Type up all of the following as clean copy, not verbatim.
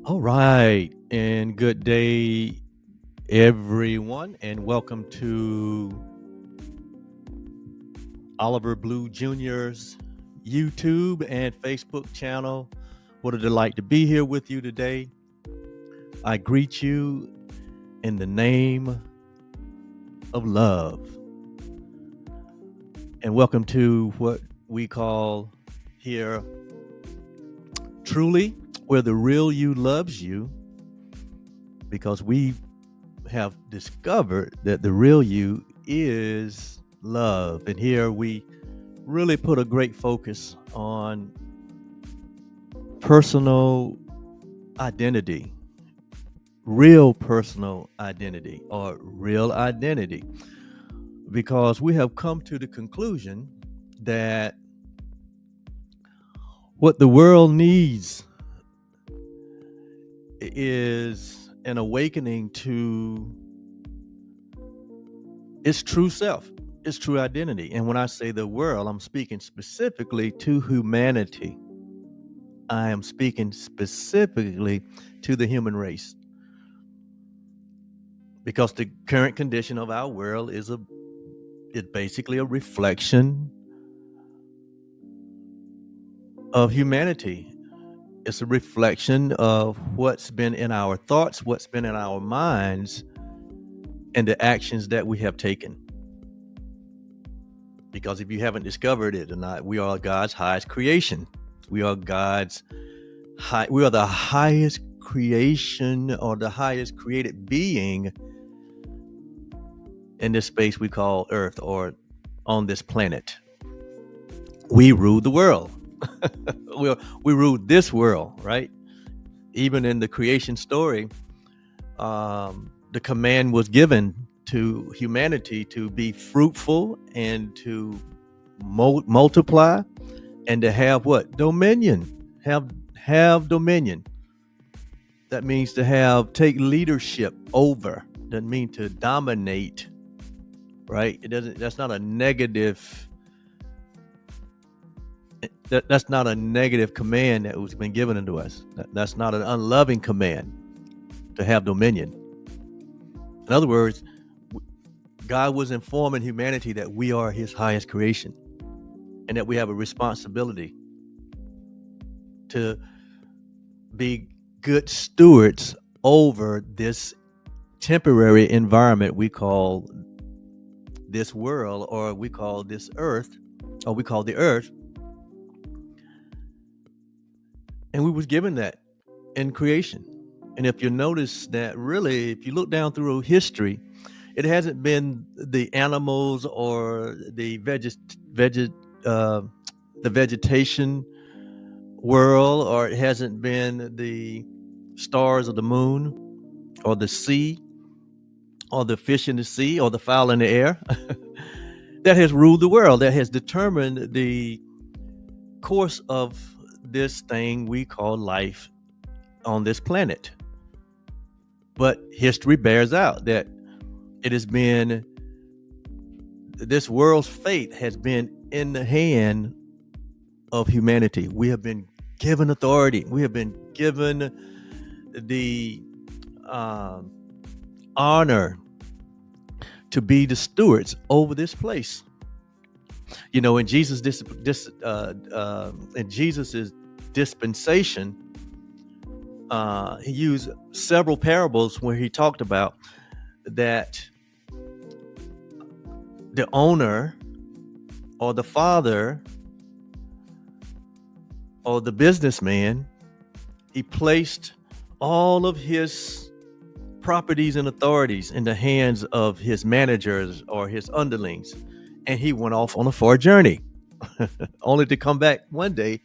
All right, and good day, everyone, and welcome to Oliver Blue Jr.'s YouTube and Facebook channel. What a delight to be here with you today. I greet you in the name of love, and welcome to what we call here truly where the real you loves you, because we have discovered that the real you is love. And here we really put a great focus on personal identity, real personal identity, or real identity, because we have come to the conclusion that what the world needs is an awakening to its true self, its true identity. And when I say the world, I'm speaking specifically to humanity. I am speaking specifically to the human race, because the current condition of our world is basically a reflection of humanity. It's a reflection of what's been in our thoughts, what's been in our minds, and the actions that we have taken. Because if you haven't discovered it or not, we are God's highest creation. We are we are the highest creation, or the highest created being in this space we call Earth, or on this planet. We rule the world. we rule this world, right? Even in the creation story, the command was given to humanity to be fruitful and to multiply and to have what? Dominion. Have dominion. That means to take leadership over. Doesn't mean to dominate, right? It doesn't. That's not a negative. That's not a negative command that was been given unto us. That's not an unloving command to have dominion. In other words, God was informing humanity that we are His highest creation, and that we have a responsibility to be good stewards over this temporary environment we call this world, or we call this earth, or we call the earth. And we was given that in creation. And if you notice that, really, if you look down through history, it hasn't been the animals or the vegetation world, or it hasn't been the stars of the moon, or the sea, or the fish in the sea, or the fowl in the air that has ruled the world, that has determined the course of this thing we call life on this planet. But history bears out that it has been, this world's fate has been in the hand of humanity. We have been given authority. We have been given the honor to be the stewards over this place. You know, in Jesus's dispensation, he used several parables where he talked about that the owner, or the father, or the businessman, he placed all of his properties and authorities in the hands of his managers or his underlings, and he went off on a far journey, only to come back one day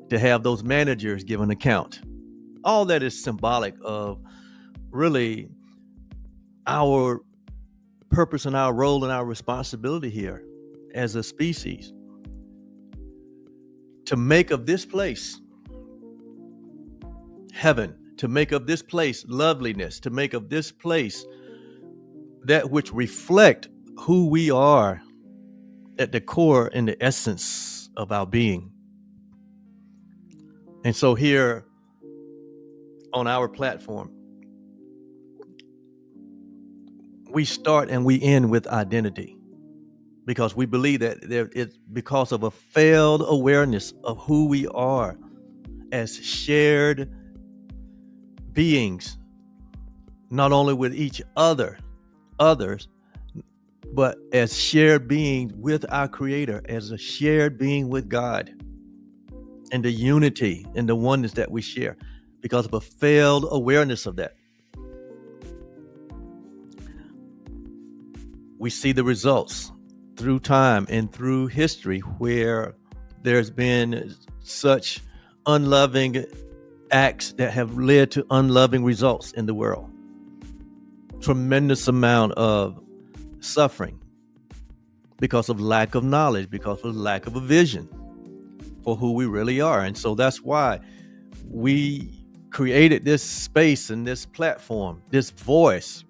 to have those managers give an account. All that is symbolic of really our purpose and our role and our responsibility here as a species, to make of this place heaven, to make of this place loveliness, to make of this place that which reflect who we are at the core and the essence of our being. And so here on our platform, we start and we end with identity, because we believe that it's because of a failed awareness of who we are as shared beings, not only with each others, but as shared beings with our Creator, as a shared being with God, and the unity and the oneness that we share, because of a failed awareness of that. We see the results through time and through history where there's been such unloving acts that have led to unloving results in the world. Tremendous amount of suffering because of lack of knowledge, because of lack of a vision for who we really are. And so that's why we created this space and this platform, this voice,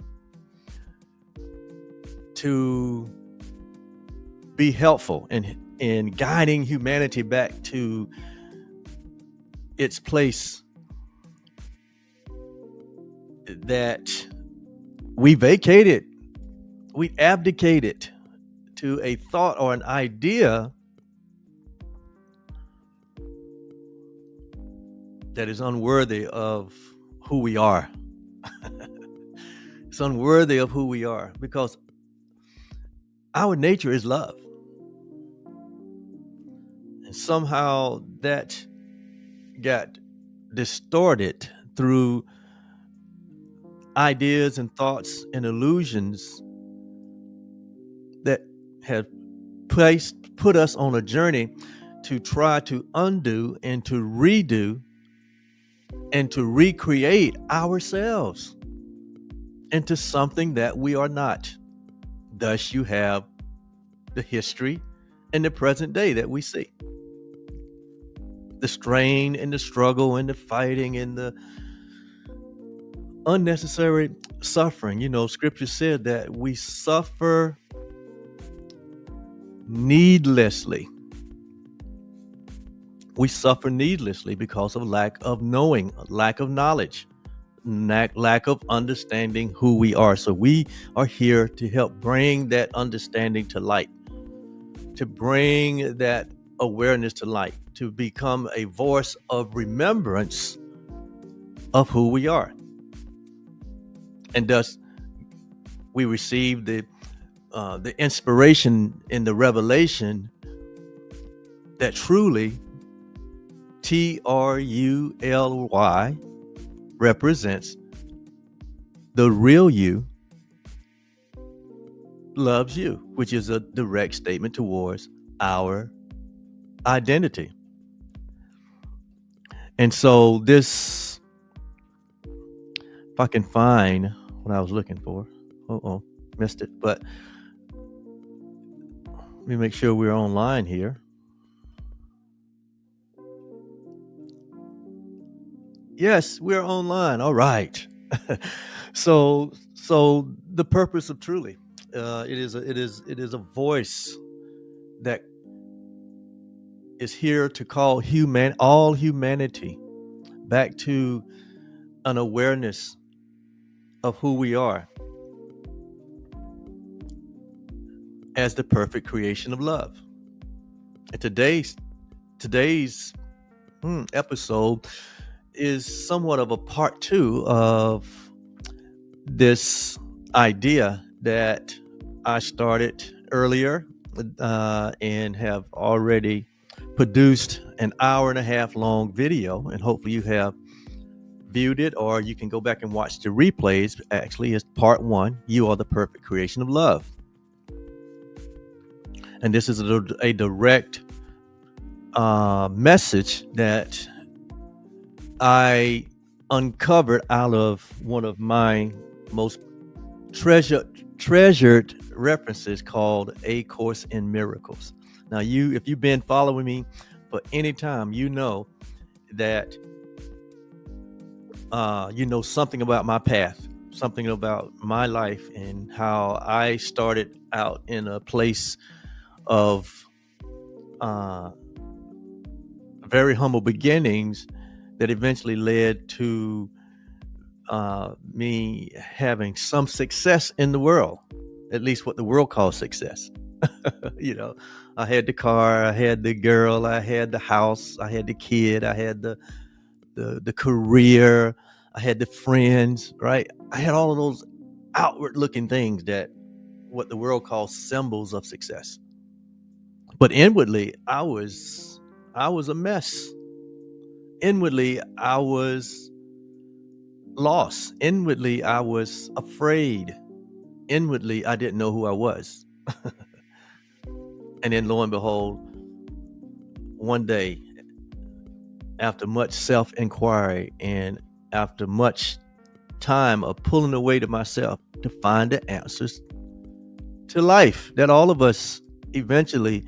to be helpful in guiding humanity back to its place that we vacated, we abdicated to a thought or an idea that is unworthy of who we are. It's unworthy of who we are, because our nature is love. And somehow that got distorted through ideas and thoughts and illusions that have put us on a journey to try to undo and to redo and to recreate ourselves into something that we are not. Thus, you have the history and the present day that we see. The strain and the struggle and the fighting and the unnecessary suffering. You know, scripture said that we suffer needlessly. We suffer needlessly because of lack of knowing, lack of knowledge, lack of understanding who we are. So we are here to help bring that understanding to light, to bring that awareness to light, to become a voice of remembrance of who we are. And thus, we receive the inspiration in the revelation that truly TRULY represents the real you loves you, which is a direct statement towards our identity. And so this, if I can find what I was looking for, missed it, but let me make sure we're online here. Yes, we're online. All right. So the purpose of Truly, it is a voice that is here to call all humanity back to an awareness of who we are as the perfect creation of love. And today's episode is somewhat of a part 2 of this idea that I started earlier and have already produced an 1.5 hour long video, and hopefully you have viewed it, or you can go back and watch the replays. Actually, it's part 1, You Are the Perfect Creation of Love. And this is a direct message that I uncovered out of one of my most treasured references called A Course in Miracles. Now, if you've been following me for any time, you know that you know something about my path, something about my life, and how I started out in a place of very humble beginnings that eventually led to me having some success in the world, at least what the world calls success. You know, I had the car, I had the girl, I had the house, I had the kid, I had the career, I had the friends, right? I had all of those outward looking things that what the world calls symbols of success. But inwardly, I was a mess. Inwardly, I was lost. Inwardly, I was afraid. Inwardly, I didn't know who I was. And then lo and behold, one day, after much self inquiry and after much time of pulling away to myself to find the answers to life that all of us eventually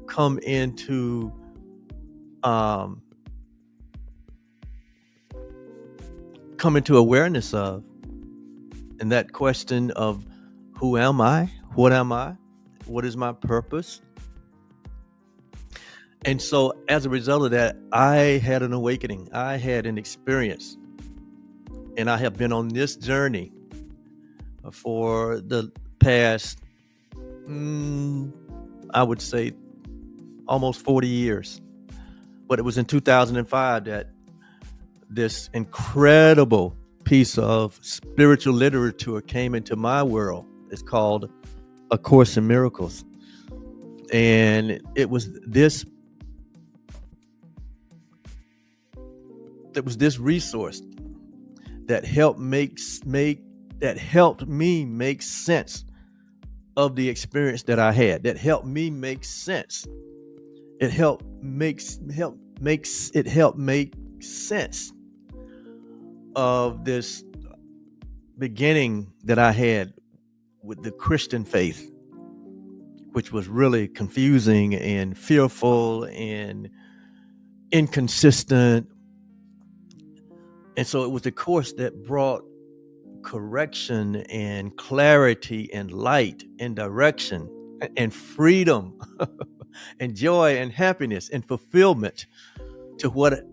come into um, awareness of, and that question of who am I? What am I? What is my purpose? And so as a result of that, I had an awakening. I had an experience. And I have been on this journey for the past, I would say, almost 40 years. But it was in 2005 that this incredible piece of spiritual literature came into my world. It's called A Course in Miracles. And it was this resource that helped me make sense of the experience that I had. That helped me make sense. It helped make sense of this beginning that I had with the Christian faith, which was really confusing and fearful and inconsistent. And so it was the course that brought correction and clarity and light and direction and freedom and joy and happiness and fulfillment to what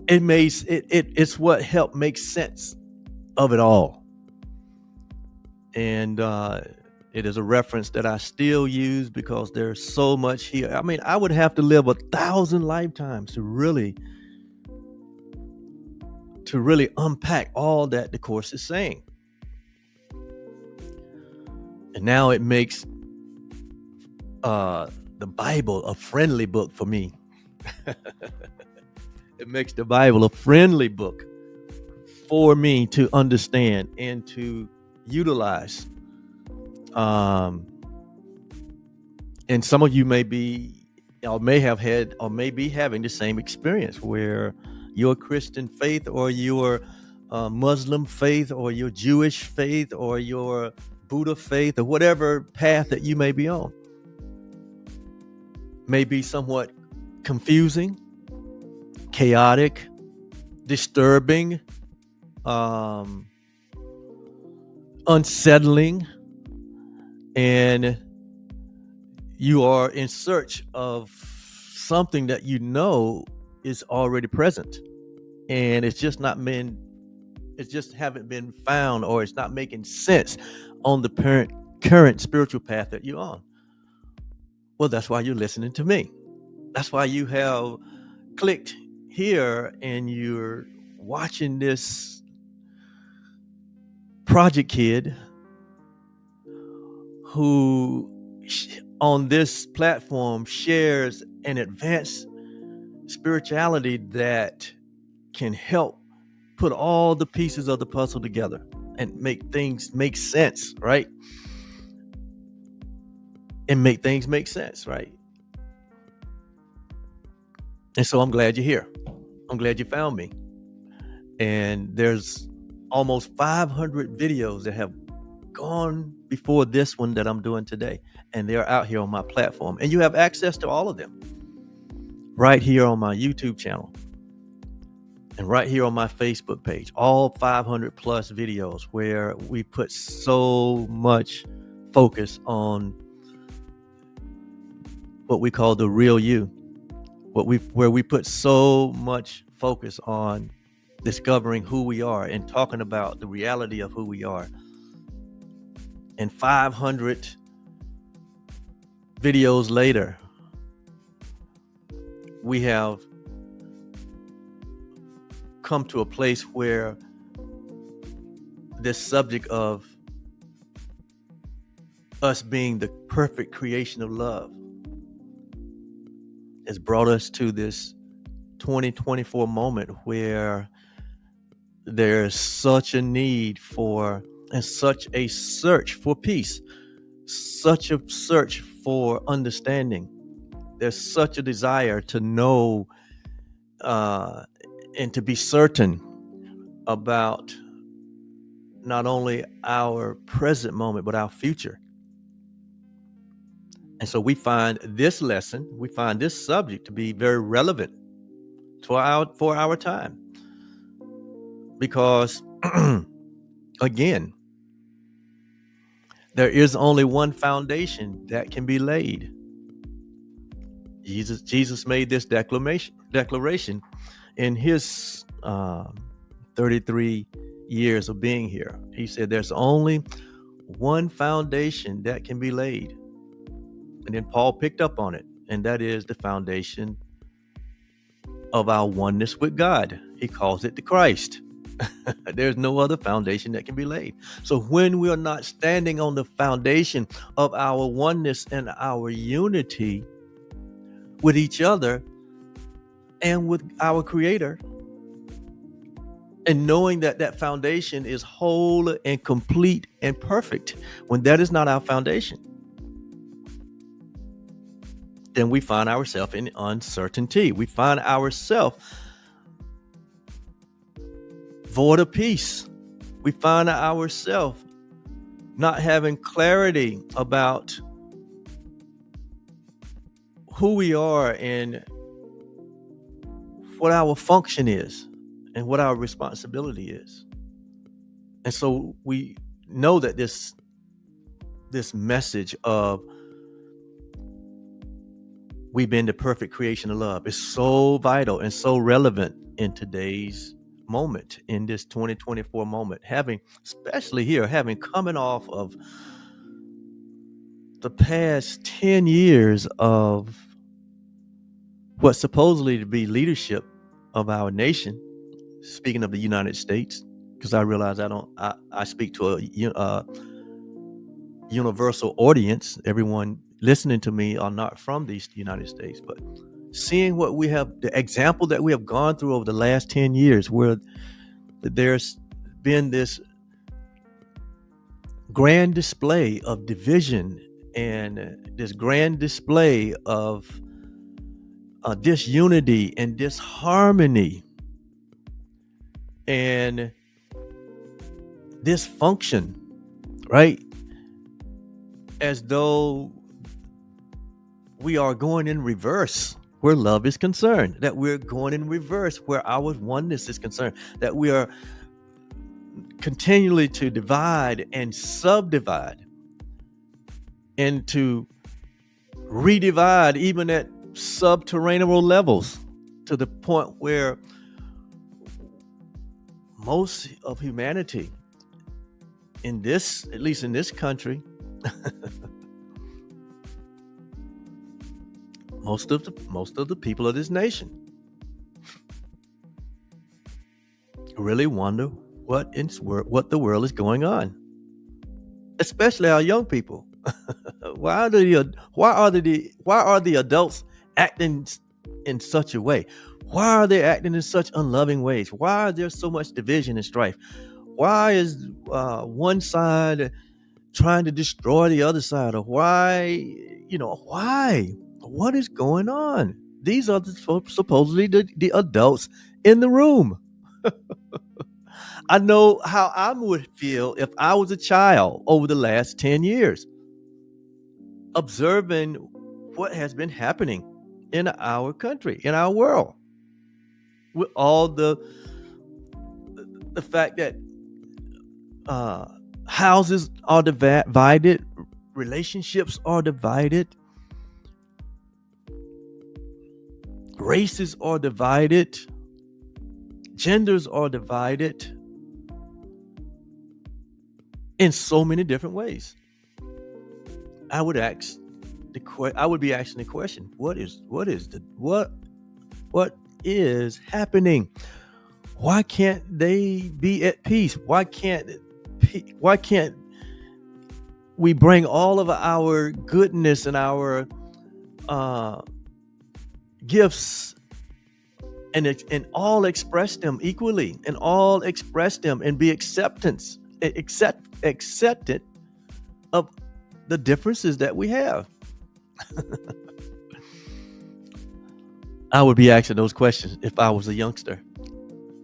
it's what helped make sense of it all. And it is a reference that I still use because there's so much here. I mean, I would have to live 1,000 lifetimes to really unpack all that the Course is saying. And now it makes the Bible a friendly book for me. It makes the Bible a friendly book for me to understand and to utilize. And some of you may be having the same experience where your Christian faith or your Muslim faith or your Jewish faith or your Buddha faith or whatever path that you may be on may be somewhat confusing, chaotic, disturbing, unsettling, and you are in search of something that you know is already present, and it's just haven't been found, or it's not making sense on the current spiritual path that you're on. Well, that's why you're listening to me. That's why you have clicked here and you're watching this project kid who on this platform shares an advanced spirituality that can help put all the pieces of the puzzle together and make things make sense, right? And make things make sense, right? And so I'm glad you're here. I'm glad you found me. And there's almost 500 videos that have gone before this one that I'm doing today. And they're out here on my platform. And you have access to all of them right here on my YouTube channel and right here on my Facebook page. All 500 plus videos where we put so much focus on what we call the real you. Where we put so much focus on discovering who we are and talking about the reality of who we are. And 500 videos later, we have come to a place where this subject of us being the perfect creation of love has brought us to this 2024 moment where there's such a need for and such a search for peace, such a search for understanding. There's such a desire to know and to be certain about not only our present moment, but our future. And so we find this lesson, we find this subject to be very relevant for our time. Because, again, there is only one foundation that can be laid. Jesus made this declaration in his 33 years of being here. He said there's only one foundation that can be laid. And then Paul picked up on it, and that is the foundation of our oneness with God. He calls it the Christ. There's no other foundation that can be laid. So when we are not standing on the foundation of our oneness and our unity with each other and with our Creator, and knowing that that foundation is whole and complete and perfect, when that is not our foundation, then we find ourselves in uncertainty. We find ourselves void of peace. We find ourselves not having clarity about who we are and what our function is and what our responsibility is. And so we know that this message of we've been the perfect creation of love is so vital and so relevant in today's moment, in this 2024 moment, especially here, having coming off of the past 10 years of what supposedly to be leadership of our nation, speaking of the United States, because I realize I speak to a universal audience. Everyone listening to me are not from the United States, but seeing what we have, the example that we have gone through over the last 10 years, where there's been this grand display of division and this grand display of disunity and disharmony and dysfunction, right? As though we are going in reverse where love is concerned, that we're going in reverse where our oneness is concerned, that we are continually to divide and subdivide and to redivide even at subterranean levels, to the point where most of humanity in this, at least in this country, most of the people of this nation really wonder what the world is going on, especially our young people. Why are the adults acting in such a way? Why are they acting in such unloving ways? Why is there so much division and strife? Why is one side trying to destroy the other side? Or why? What is going on? These are supposedly the adults in the room. I know how I would feel if I was a child over the last 10 years, observing what has been happening in our country, in our world, with all the fact that houses are divided, relationships are divided, races are divided, Genders are divided in so many different ways. I would be asking the question, what is happening? Why can't they be at peace? Why can't we bring all of our goodness and our gifts and all express them equally, and all express them and be accepted of the differences that we have? I would be asking those questions if I was a youngster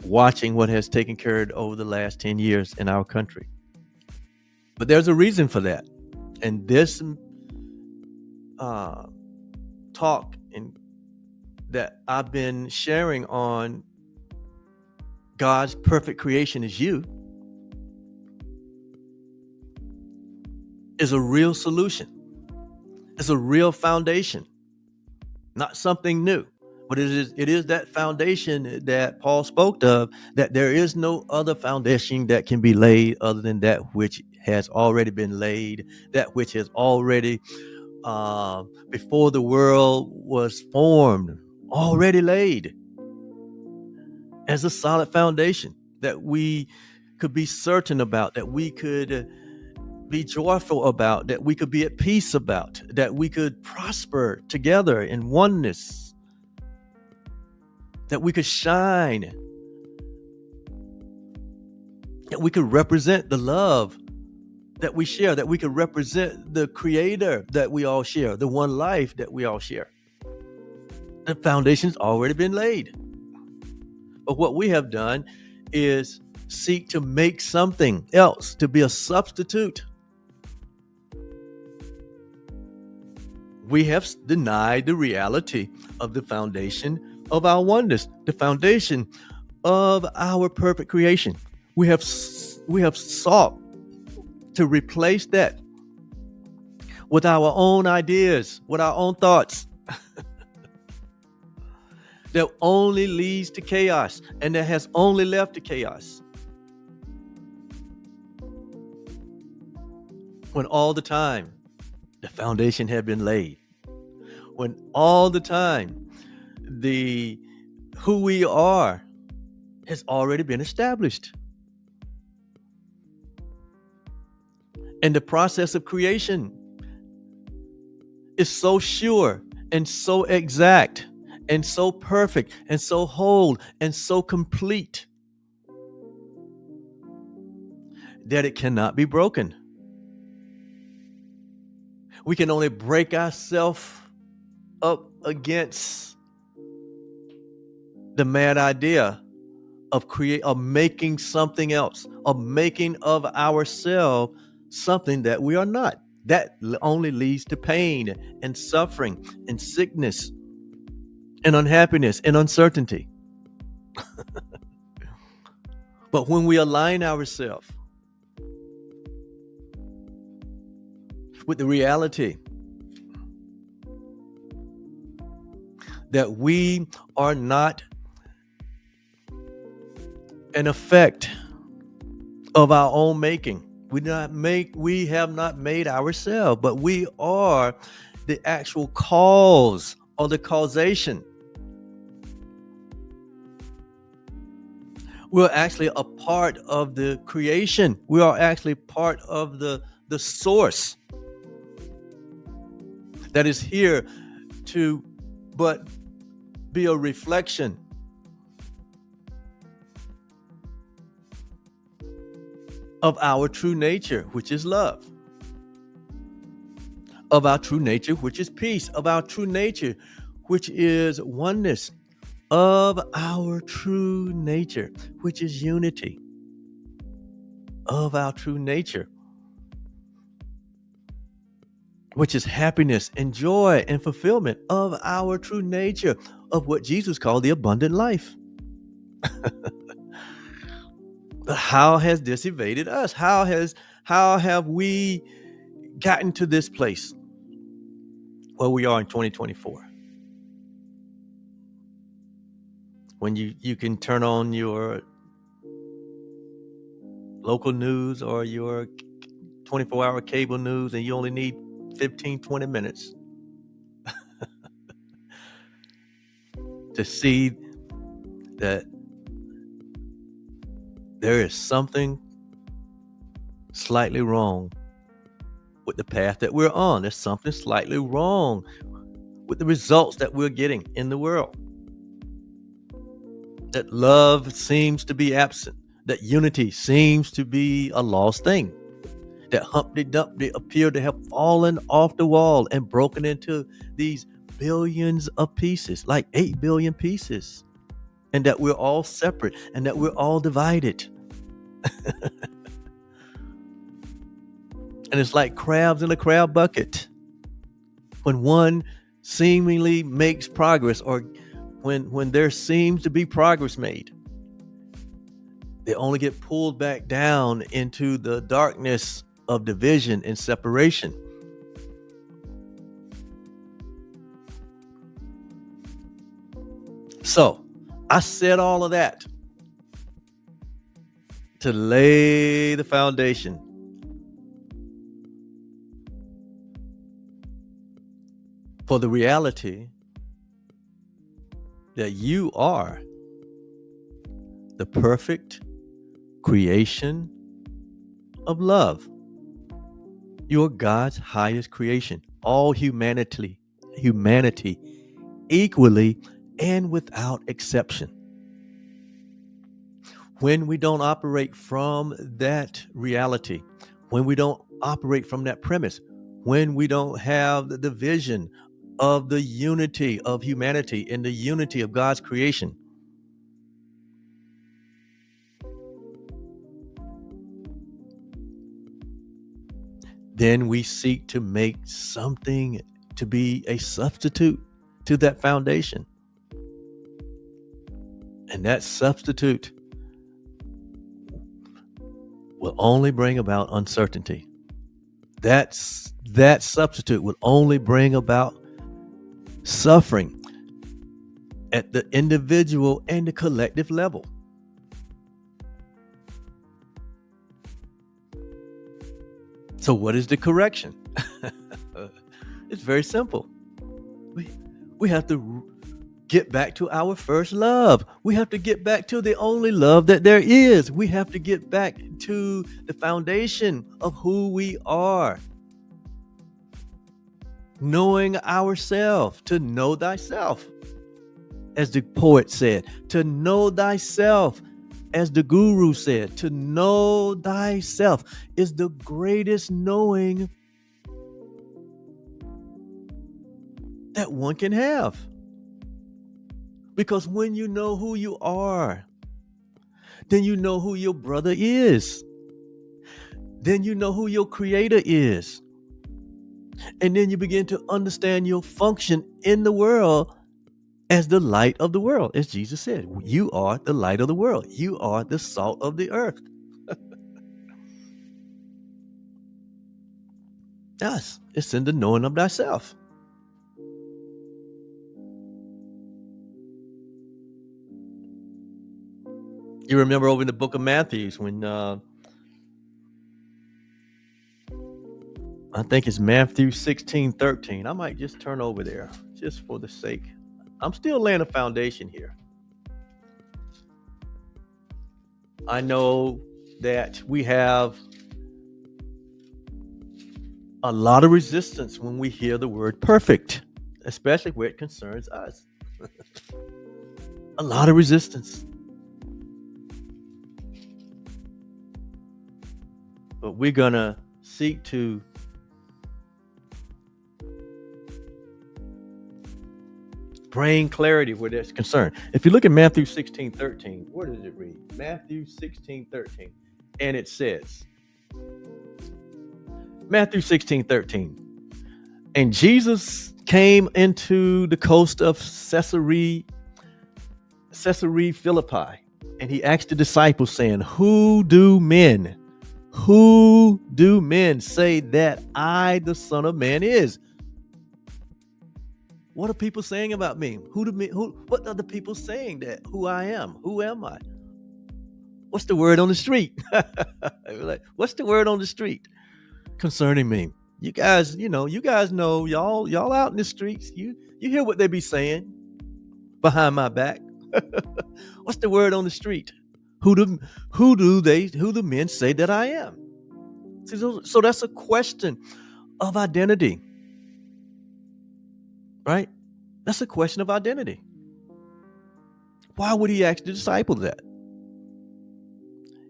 watching what has taken care over the last 10 years in our country. But there's a reason for that. And this talk that I've been sharing on God's perfect creation is you is a real solution. It's a real foundation, not something new. But it is that foundation that Paul spoke of, that there is no other foundation that can be laid other than that which has already been laid, that which has already, before the world was formed, already laid as a solid foundation that we could be certain about, that we could be joyful about, that we could be at peace about, that we could prosper together in oneness, that we could shine, that we could represent the love that we share, that we could represent the Creator that we all share, the one life that we all share. The foundation's already been laid. But what we have done is seek to make something else, to be a substitute. We have denied the reality of the foundation of our oneness, the foundation of our perfect creation. We have sought to replace that with our own ideas, with our own thoughts. That only leads to chaos, and that has only left to chaos. When all the time the foundation had been laid, when all the time who we are has already been established. And the process of creation is so sure and so exact and so perfect and so whole and so complete that it cannot be broken. We can only break ourselves up against the mad idea of making something else, of making of ourselves something that we are not. That only leads to pain and suffering and sickness and unhappiness and uncertainty. But when we align ourselves with the reality that we are not an effect of our own making. We have not made ourselves, but we are the actual cause or the causation. We're actually a part of the creation. We are actually part of the source that is here to but be a reflection of our true nature, which is love, of our true nature, which is peace, of our true nature, which is oneness, of our true nature, which is unity, of our true nature, which is happiness and joy and fulfillment, of our true nature, of what Jesus called the abundant life. But how has this evaded us? How have we gotten to this place where we are in 2024? when you can turn on your local news or your 24-hour cable news and you only need 15-20 minutes to see that there is something slightly wrong with the path that we're on. There's something slightly wrong with the results that we're getting in the world. That love seems to be absent. That unity seems to be a lost thing. That Humpty Dumpty appeared to have fallen off the wall and broken into these billions of pieces, like 8 billion pieces. And that we're all separate and that we're all divided. And it's like crabs in a crab bucket. When one seemingly makes progress, or when there seems to be progress made, they only get pulled back down into the darkness of division and separation. So I said all of that to lay the foundation for the reality that you are the perfect creation of love. You're God's highest creation. All humanity equally and without exception. When we don't operate from that reality, when we don't operate from that premise, when we don't have the vision of the unity of humanity and the unity of God's creation, then we seek to make something to be a substitute to that foundation. And that substitute will only bring about uncertainty. That substitute will only bring about suffering at the individual and the collective level. So what is the correction? It's very simple. We have to get back to our first love. We have to get back to the only love that there is. We have to get back to the foundation of who we are. Knowing ourselves, to know thyself, as the poet said, to know thyself, as the guru said, to know thyself is the greatest knowing that one can have. Because when you know who you are, then you know who your brother is. Then you know who your creator is. And then you begin to understand your function in the world as the light of the world. As Jesus said, you are the light of the world. You are the salt of the earth. Yes, it's in the knowing of thyself. You remember over in the book of Matthew when I think it's Matthew 16:13. I might just turn over there just for the sake. I'm still laying a foundation here. I know that we have a lot of resistance when we hear the word perfect, especially where it concerns us. A lot of resistance. But we're going to seek to bring clarity where that's concerned. If you look at Matthew 16:13, where does it read? Matthew 16:13. And it says, Matthew 16:13. And Jesus came into the coast of Caesarea Philippi, and he asked the disciples, saying, Who do men say that I, the Son of Man, is? What are people saying about me? What are the people saying that who I am? Who am I? What's the word on the street? Like, what's the word on the street concerning me? You guys, you guys know, y'all out in the streets. You hear what they be saying behind my back. What's the word on the street? Who do the men say that I am? See, so that's a question of identity, right? That's a question of identity. Why would he ask the disciples that?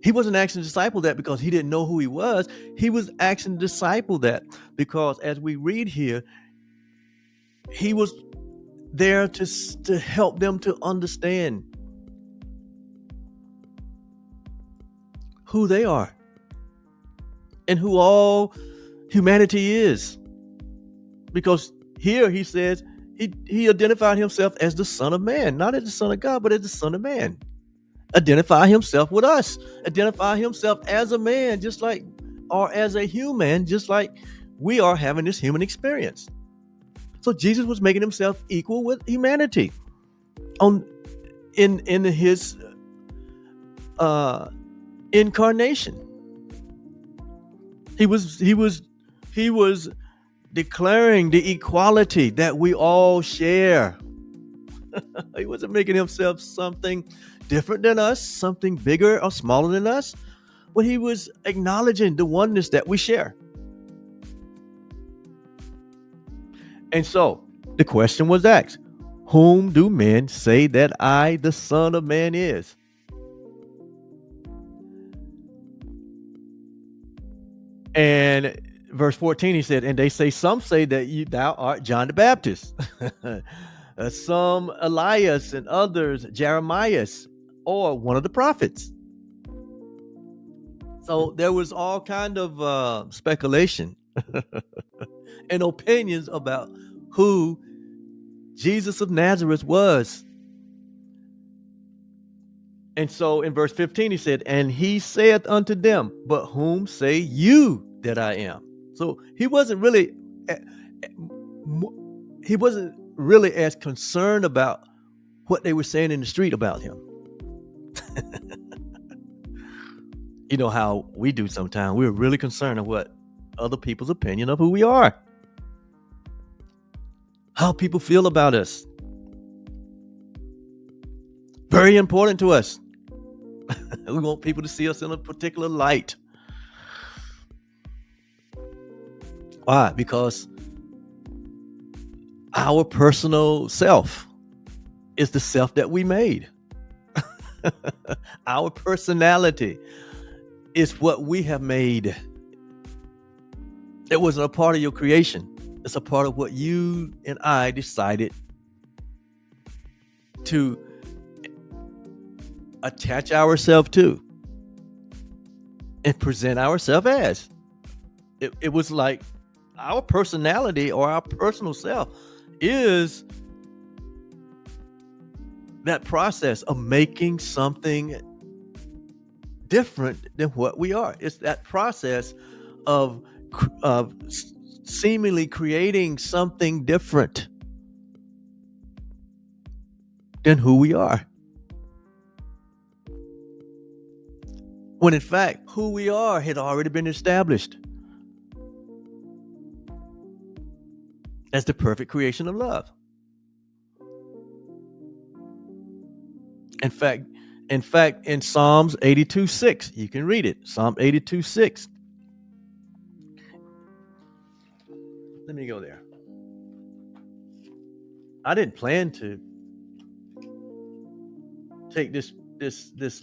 He wasn't asking the disciple that because he didn't know who he was. He was asking the disciple that because, as we read here, he was there to help them to understand who they are and who all humanity is. Because here he says he identified himself as the Son of Man, not as the Son of God, but as the Son of Man. Identify himself with us, identify himself as a man, just like, or as a human, just like we are having this human experience. So Jesus was making himself equal with humanity in his incarnation. He was declaring the equality that we all share. He wasn't making himself something different than us, something bigger or smaller than us, but he was acknowledging the oneness that we share. And so the question was asked, whom do men say that I, the Son of Man, is? And verse 14, he said, and they say, some say that thou art John the Baptist, some Elias, and others Jeremiah, or one of the prophets. So there was all kind of speculation and opinions about who Jesus of Nazareth was. And so in verse 15, he said, and he saith unto them, but whom say you that I am? So he wasn't really as concerned about what they were saying in the street about him. You know how we do sometimes. We're really concerned with what other people's opinion of who we are, how people feel about us. Very important to us. We want people to see us in a particular light. Why? Because our personal self is the self that we made. Our personality is what we have made. It wasn't a part of your creation. It's a part of what you and I decided to attach ourselves to and present ourselves as. It was like our personality or our personal self is that process of making something different than what we are. It's that process of seemingly creating something different than who we are. When in fact, who we are had already been established as the perfect creation of love. In fact, in Psalms 82:6, you can read it. Psalm 82:6. Let me go there. I didn't plan to take this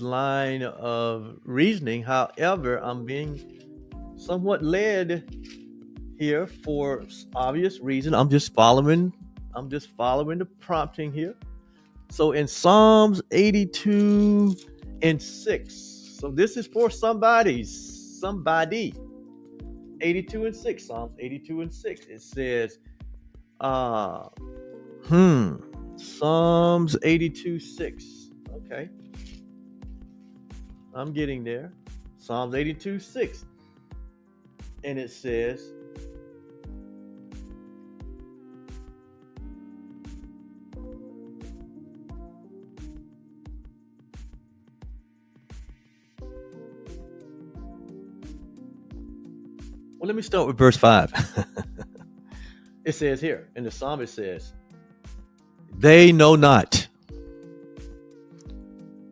line of reasoning. However, I'm being somewhat led here for obvious reason. I'm just following the prompting here. So in Psalms 82:6. So this is for somebody. 82:6. Psalms 82:6. It says, Psalms 82:6. Okay. I'm getting there. Psalms 82:6. And it says, Well, let me start with verse 5. It says here, and the psalmist says, they know not.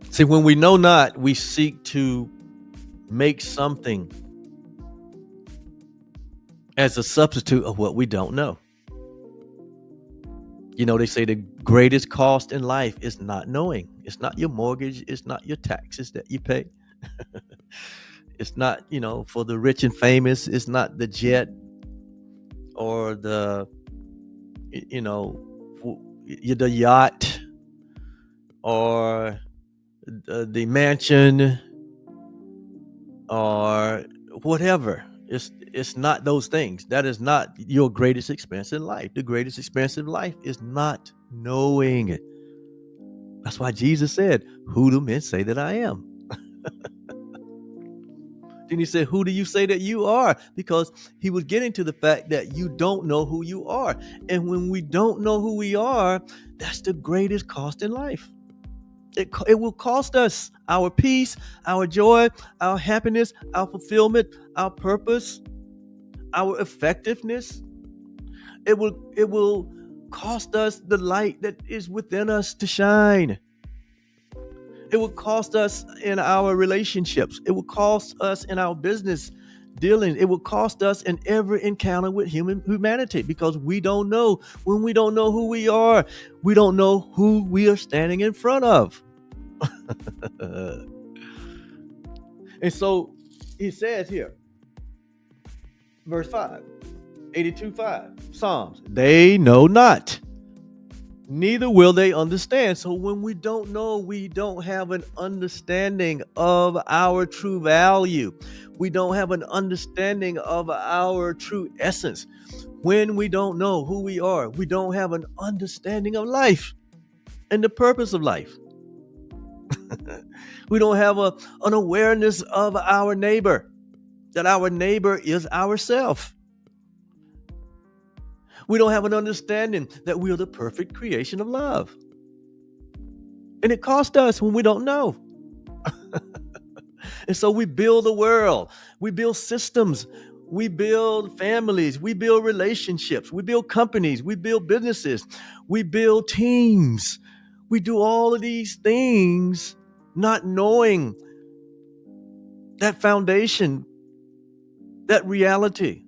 See, when we know not, we seek to make something as a substitute of what we don't know. You know, they say the greatest cost in life is not knowing. It's not your mortgage. It's not your taxes that you pay. It's not, for the rich and famous. It's not the jet or the yacht or the mansion or whatever. It's not those things. That is not your greatest expense in life. The greatest expense in life is not knowing. That's why Jesus said, who do men say that I am? Then he said, who do you say that you are? Because he was getting to the fact that you don't know who you are. And when we don't know who we are, that's the greatest cost in life. It will cost us our peace, our joy, our happiness, our fulfillment, our purpose, our effectiveness. It will cost us the light that is within us to shine. It will cost us in our relationships. It will cost us in our business dealings. It will cost us in every encounter with humanity, because we don't know. When we don't know who we are, we don't know who we are standing in front of. And so he says here, verse 5, 82:5, Psalms, they know not, neither will they understand. So when we don't know, we don't have an understanding of our true value. We don't have an understanding of our true essence. When we don't know who we are, we don't have an understanding of life and the purpose of life. We don't have an awareness of our neighbor, that our neighbor is ourself. We don't have an understanding that we are the perfect creation of love. And it costs us when we don't know. And so we build a world, we build systems, we build families, we build relationships, we build companies, we build businesses, we build teams. We do all of these things not knowing that foundation, that reality.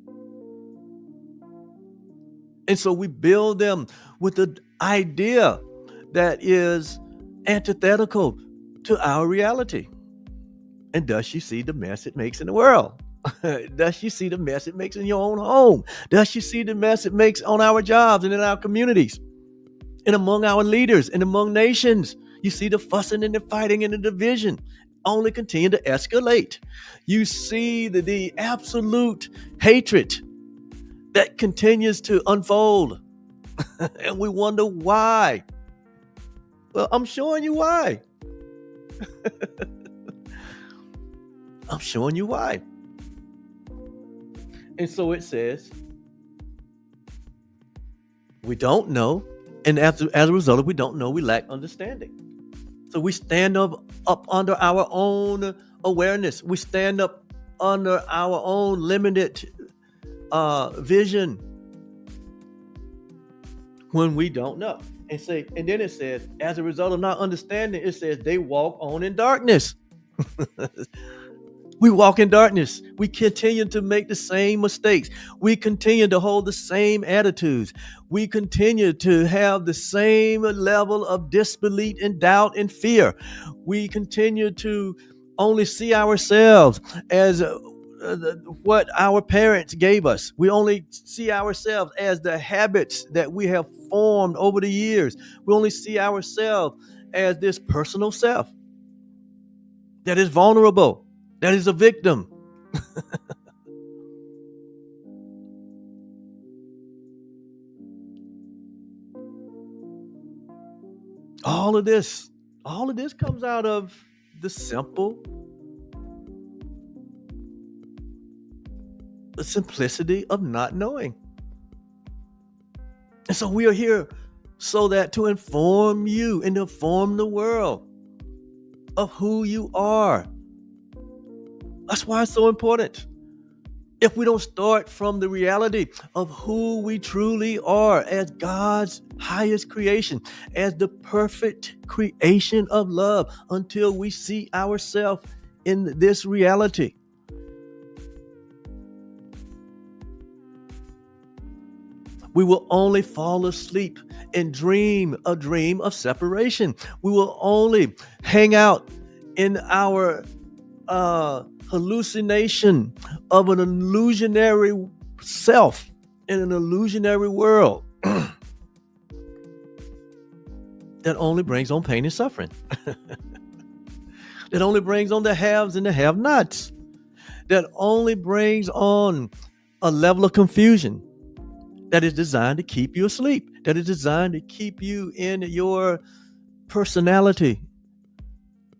And so we build them with the idea that is antithetical to our reality. And thus you see the mess it makes in the world. Thus you see the mess it makes in your own home. Thus you see the mess it makes on our jobs and in our communities and among our leaders and among nations. You see the fussing and the fighting and the division only continue to escalate. You see the absolute hatred that continues to unfold. And we wonder why. Well, I'm showing you why. I'm showing you why. And so it says, we don't know. And as a result of we don't know, we lack understanding. So we stand up under our own awareness. We stand up under our own limited vision when we don't know. And then it says, as a result of not understanding, it says they walk on in darkness. We walk in darkness. We continue to make the same mistakes. We continue to hold the same attitudes. We continue to have the same level of disbelief and doubt and fear. We continue to only see ourselves as what our parents gave us. We only see ourselves as the habits that we have formed over the years. We only see ourselves as this personal self that is vulnerable, that is a victim. All of this comes out of the simplicity of not knowing. And so we are here so that to inform you and inform the world of who you are. That's why it's so important. if we don't start from the reality of who we truly are as God's highest creation, as the perfect creation of love, until we see ourselves in this reality. We will only fall asleep and dream a dream of separation. We will only hang out in our hallucination of an illusionary self in an illusionary world that only brings on pain and suffering. That only brings on the haves and the have-nots. That only brings on a level of confusion that is designed to keep you asleep, that is designed to keep you in your personality,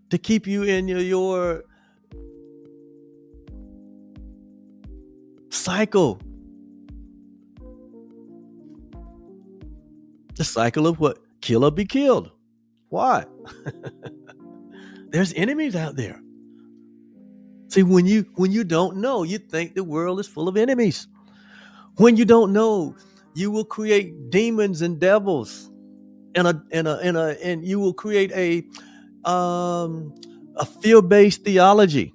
to keep you in your cycle. The cycle of what? Kill or be killed. Why? There's enemies out there. See, when you don't know, you think the world is full of enemies. When you don't know, you will create demons and devils, and you will create a fear-based theology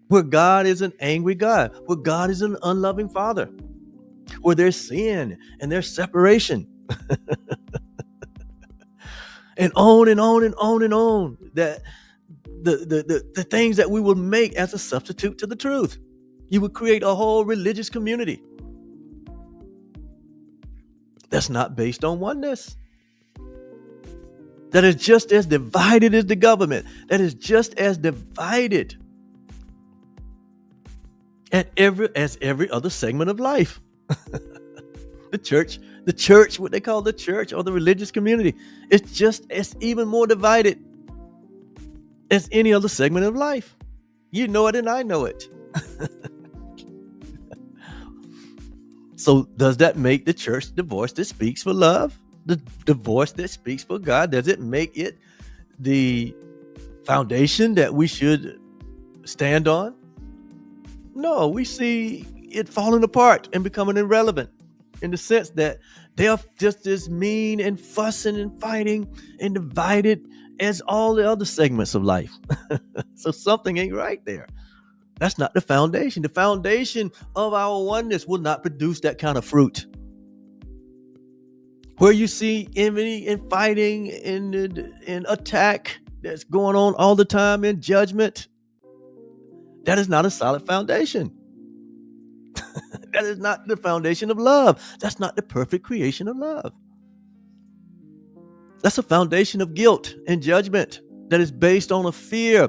where God is an angry God, where God is an unloving Father, where there's sin and there's separation, and on and on and on and on. That the things that we will make as a substitute to the truth. You would create a whole religious community that's not based on oneness, that is just as divided as the government, that is just as divided as every other segment of life. The church, what they call the church or the religious community, it's just as even more divided as any other segment of life. You know it and I know it. So does that make the church the voice that speaks for love? The voice that speaks for God? Does it make it the foundation that we should stand on? No, we see it falling apart and becoming irrelevant, in the sense that they are just as mean and fussing and fighting and divided as all the other segments of life. So something ain't right there. That's not the foundation. The foundation of our oneness will not produce that kind of fruit. Where you see envy and fighting and attack that's going on all the time, in judgment, that is not a solid foundation. That is not the foundation of love. That's not the perfect creation of love. That's a foundation of guilt and judgment that is based on a fear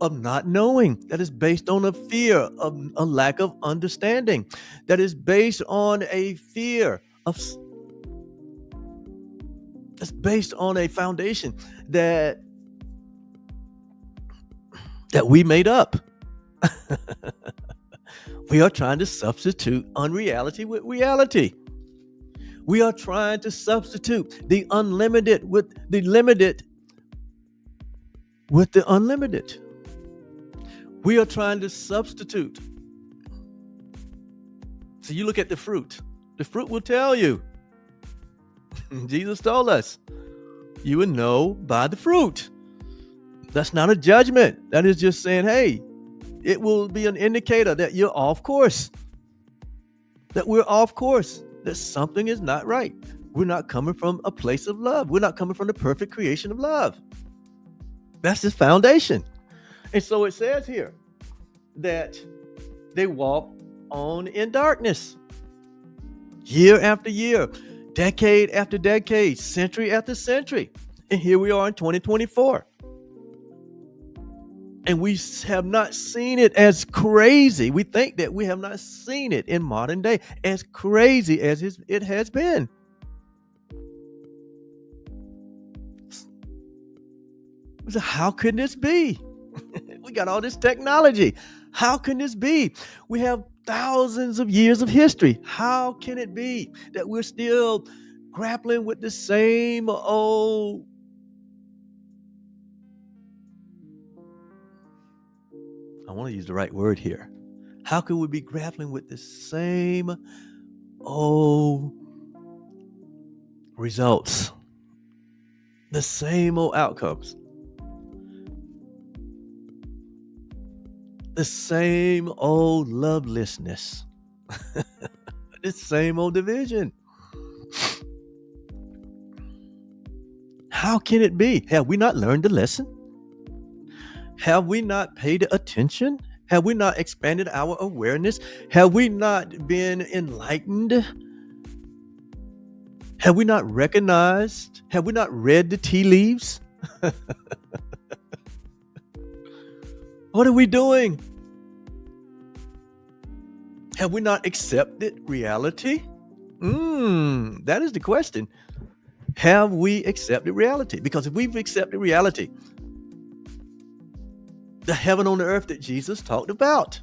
of not knowing, that is based on a fear of a lack of understanding, that is based on a fear of, that's based on a foundation that we made up. We are trying to substitute unreality with reality. We are trying to substitute the unlimited with the limited with the unlimited. We are trying to substitute. So you look at the fruit. The fruit will tell you. Jesus told us, you would know by the fruit. That's not a judgment. That is just saying, hey, it will be an indicator that you're off course. That we're off course. That something is not right. We're not coming from a place of love. We're not coming from the perfect creation of love. That's the foundation. And so it says here that they walk on in darkness. Year after year, decade after decade, century after century. And here we are in 2024. And we have not seen it as crazy. We think that we have not seen it in modern day as crazy as it has been. So how could this be? We got all this technology. How can this be? We have thousands of years of history. How can it be that we're still grappling with the same old I want to use the right word here. How could we be grappling with the same old results, the same old outcomes, the same old lovelessness, the same old division? How can it be? Have we not learned the lesson? Have we not paid attention? Have we not expanded our awareness? Have we not been enlightened? Have we not recognized? Have we not read the tea leaves? What are we doing? Have we not accepted reality? That is the question. Have we accepted reality? Because if we've accepted reality, the heaven on the earth that Jesus talked about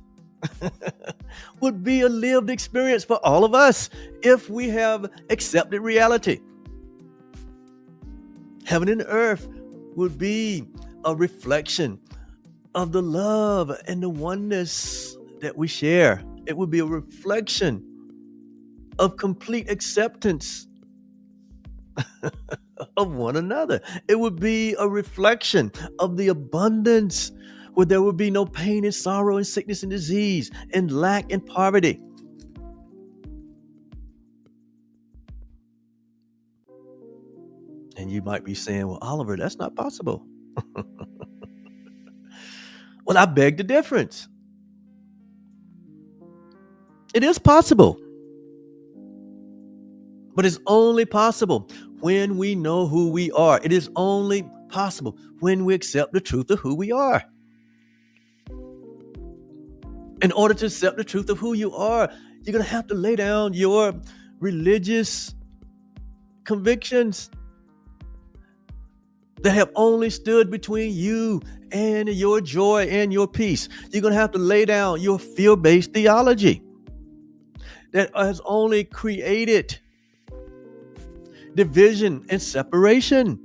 would be a lived experience for all of us if we have accepted reality. Heaven and earth would be a reflection of the love and the oneness that we share. It would be a reflection of complete acceptance of one another. It would be a reflection of the abundance where there would be no pain and sorrow and sickness and disease and lack and poverty. And you might be saying, well, Oliver, that's not possible. Well, I beg the difference. It is possible. But it's only possible when we know who we are. It is only possible when we accept the truth of who we are. In order to accept the truth of who you are, you're going to have to lay down your religious convictions that have only stood between you and your joy and your peace. You're going to have to lay down your fear-based theology that has only created division and separation,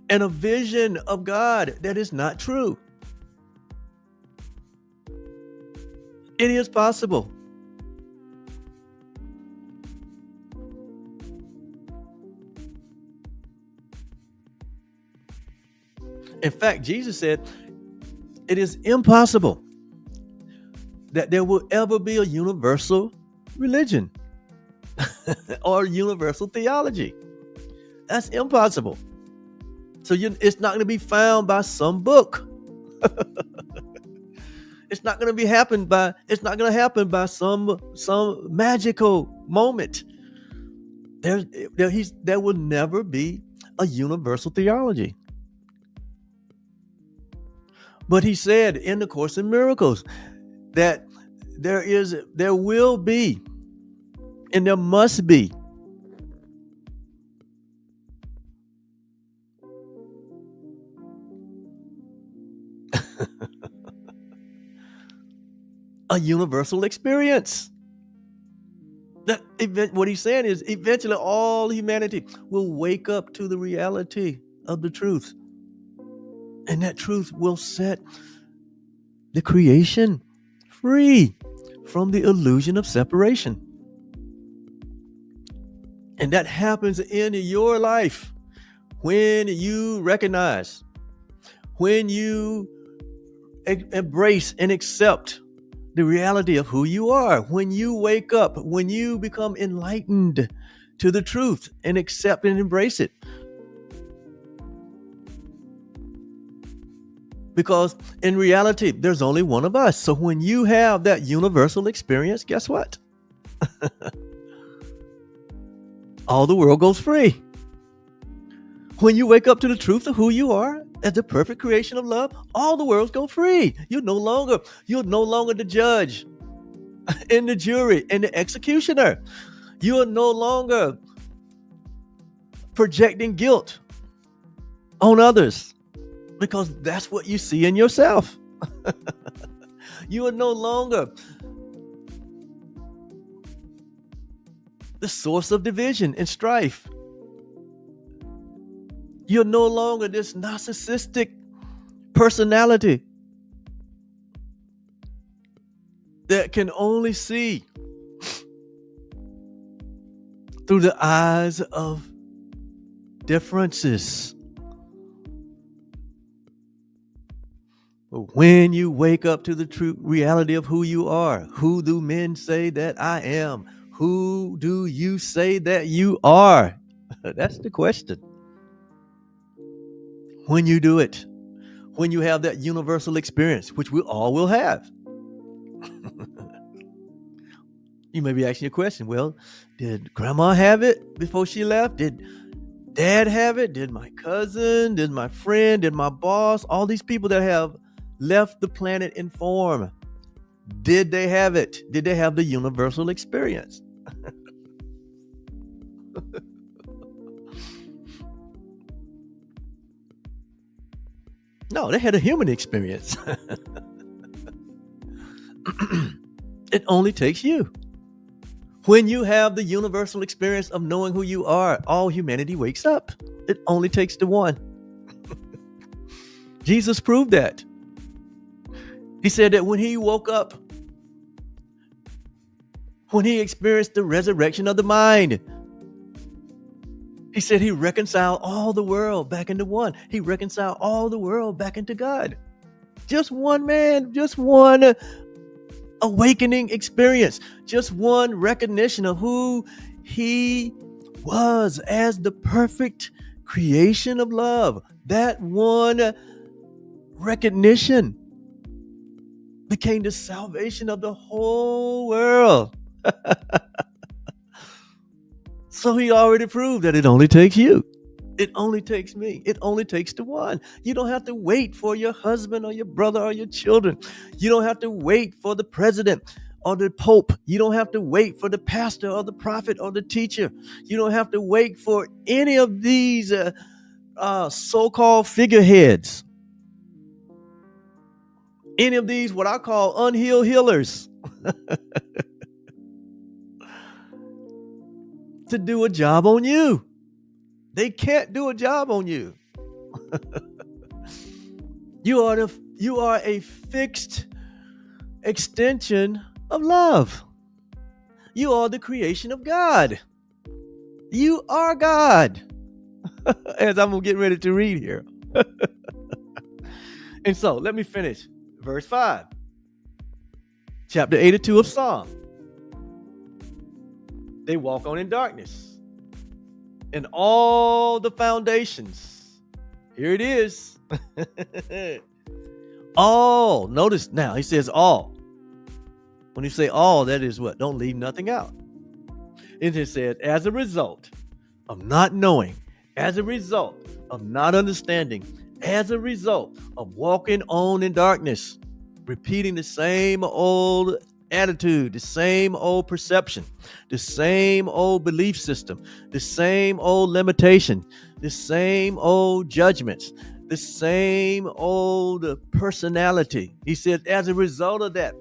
and a vision of God that is not true. It is possible. In fact, Jesus said, it is impossible that there will ever be a universal religion or universal theology. That's impossible. So it's not going to be found by some book. It's not going to happen by some magical moment. There will never be a universal theology. But he said in the Course in Miracles that there will be, and there must be, a universal experience. What he's saying is eventually all humanity will wake up to the reality of the truth. And that truth will set the creation free from the illusion of separation. And that happens in your life when you recognize, when you embrace and accept the reality of who you are, when you wake up, when you become enlightened to the truth and accept and embrace it. Because in reality, there's only one of us. So when you have that universal experience, guess what? All the world goes free. When you wake up to the truth of who you are as the perfect creation of love, all the worlds go free. You're no longer the judge and the jury and the executioner. You are no longer projecting guilt on others, because that's what you see in yourself. You are no longer the source of division and strife. You're no longer this narcissistic personality that can only see through the eyes of differences. But when you wake up to the true reality of who you are, who do men say that I am? Who do you say that you are? That's the question. When you do it, when you have that universal experience, which we all will have, you may be asking a question. Well, did grandma have it before she left? Did dad have it? Did my cousin? Did my friend? Did my boss? All these people that have left the planet in form, did they have it? Did they have the universal experience? No, they had a human experience. It only takes you. When you have the universal experience of knowing who you are, all humanity wakes up. It only takes the one. Jesus proved that. He said that when he woke up, when he experienced the resurrection of the mind, he said he reconciled all the world back into one. He reconciled all the world back into God. Just one man, just one awakening experience, just one recognition of who he was as the perfect creation of love. That one recognition became the salvation of the whole world. So he already proved that it only takes you. It only takes me. It only takes the one. You don't have to wait for your husband or your brother or your children. You don't have to wait for the president or the pope. You don't have to wait for the pastor or the prophet or the teacher. You don't have to wait for any of these so-called figureheads. Any of these, what I call unhealed healers, to do a job on you. They can't do a job on you. You are a fixed extension of love. You are the creation of God. You are God. As I'm getting ready to read here. And so let me finish. Verse 5. Chapter 82 of Psalm. They walk on in darkness. And all the foundations. Here it is. All. Notice now, he says all. When you say all, that is what? Don't leave nothing out. And it said, as a result of not knowing, as a result of not understanding, as a result of walking on in darkness, repeating the same old attitude, the same old perception, the same old belief system, the same old limitation, the same old judgments, the same old personality. He said, as a result of that,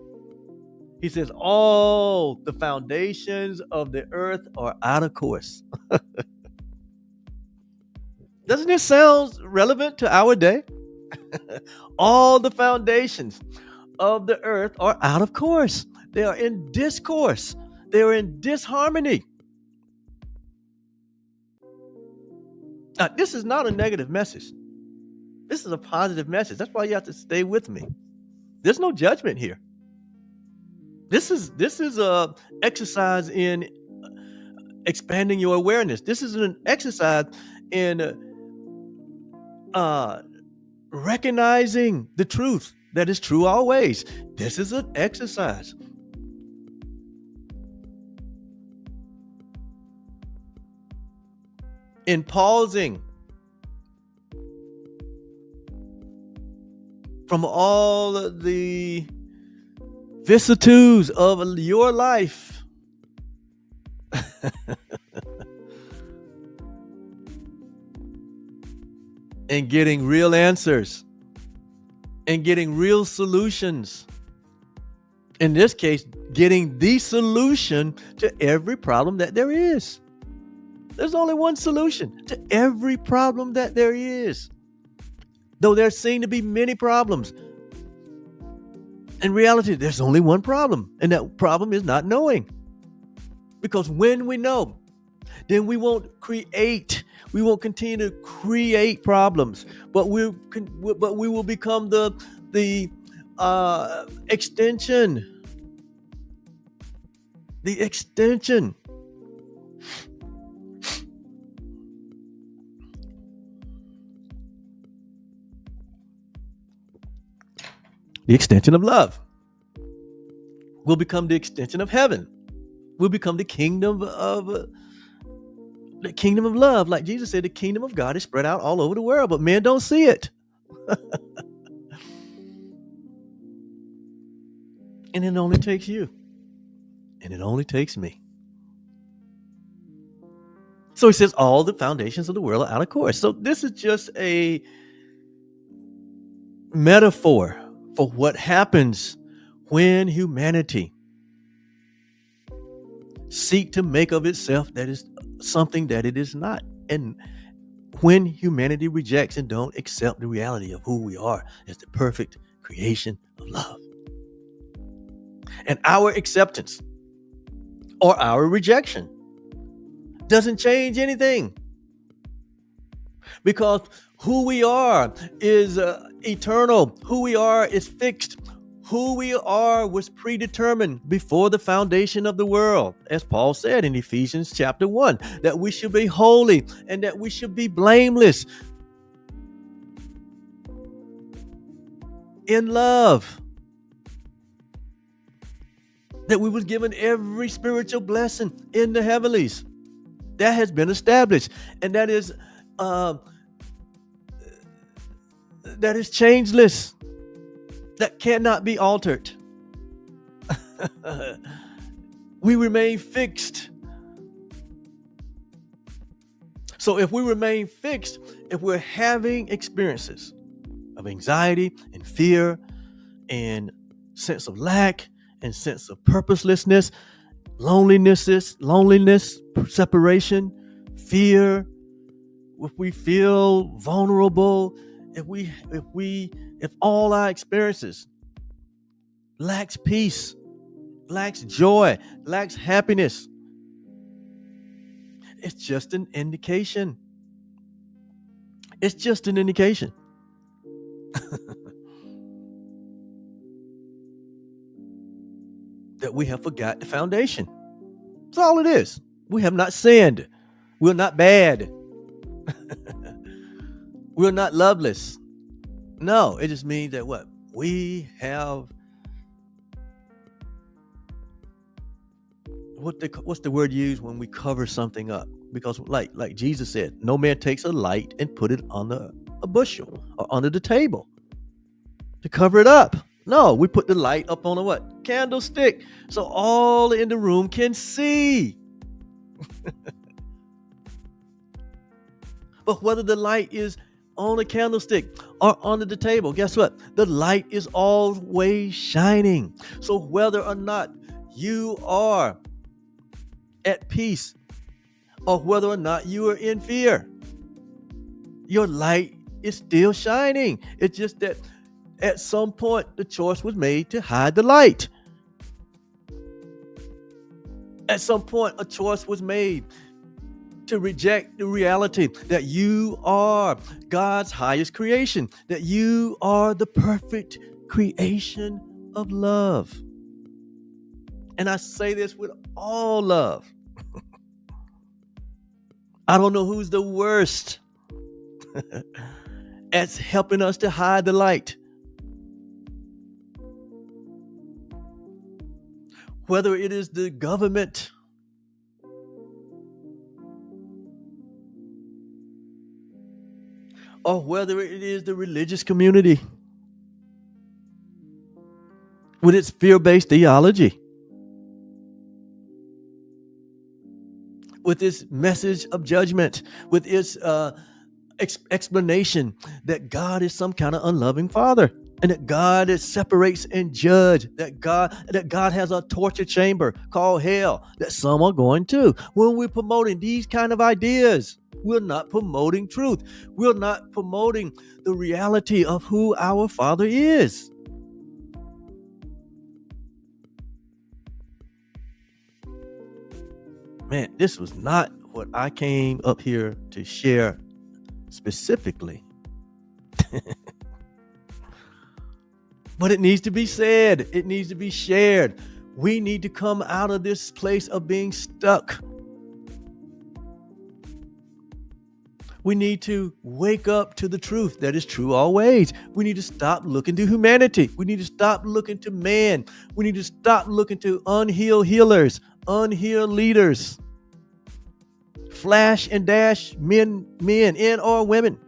he says, all the foundations of the earth are out of course. Doesn't this sound relevant to our day? All the foundations of the earth are out of course. They are in discourse. They are in disharmony. Now, this is not a negative message. This is a positive message. That's why you have to stay with me. There's no judgment here. This is a exercise in expanding your awareness. This is an exercise in recognizing the truth that is true always. This is an exercise in pausing from all the vicissitudes of your life and getting real answers and getting real solutions. In this case, getting the solution to every problem that there is. There's only one solution to every problem that there is. Though there seem to be many problems, In reality, there's only one problem, and that problem is not knowing. Because when we know, then we won't continue to create problems, but we will become the extension. The extension. The extension of love. We'll become the extension of heaven. We'll become the kingdom of love. Like Jesus said, the kingdom of God is spread out all over the world, but men don't see it. And it only takes you. And it only takes me. So he says all the foundations of the world are out of course. So this is just a metaphor for what happens when humanity seek to make of itself that is something that it is not. And when humanity rejects and don't accept the reality of who we are as the perfect creation of love. And our acceptance or our rejection doesn't change anything, because who we are is eternal. Who we are is fixed. Who we are was predetermined before the foundation of the world, as Paul said in Ephesians chapter 1, that we should be holy and that we should be blameless in love, that we was given every spiritual blessing in the heavenlies. That has been established, and that is changeless. That cannot be altered. We remain fixed. So if we remain fixed, if we're having experiences of anxiety and fear and sense of lack and sense of purposelessness, loneliness, separation, fear, if we feel vulnerable, if all our experiences lacks peace, lacks joy, lacks happiness, it's just an indication. It's just an indication. That we have forgot the foundation. That's all it is. We have not sinned. We're not bad. We're not loveless. No, it just means that what? We have what's the word used when we cover something up? Because like Jesus said, no man takes a light and put it on a bushel or under the table to cover it up. No, we put the light up on a what? Candlestick. So all in the room can see. But whether the light is on a candlestick or under the table, guess what? The light is always shining. So whether or not you are at peace or whether or not you are in fear, your light is still shining. It's just that at some point the choice was made to hide the light. At some point a choice was made to reject the reality that you are God's highest creation, that you are the perfect creation of love. And I say this with all love. I don't know who's the worst at helping us to hide the light. Whether it is the government, or whether it is the religious community with its fear-based theology, with its message of judgment, with its explanation that God is some kind of unloving father, and that God is separates and judge, that God has a torture chamber called hell that some are going to. When we're promoting these kind of ideas, we're not promoting truth. We're not promoting the reality of who our Father is. Man, this was not what I came up here to share specifically. But it needs to be said. It needs to be shared. We need to come out of this place of being stuck. We need to wake up to the truth that is true always. We need to stop looking to humanity. We need to stop looking to man. We need to stop looking to unhealed healers, unhealed leaders, flash and dash men and or women,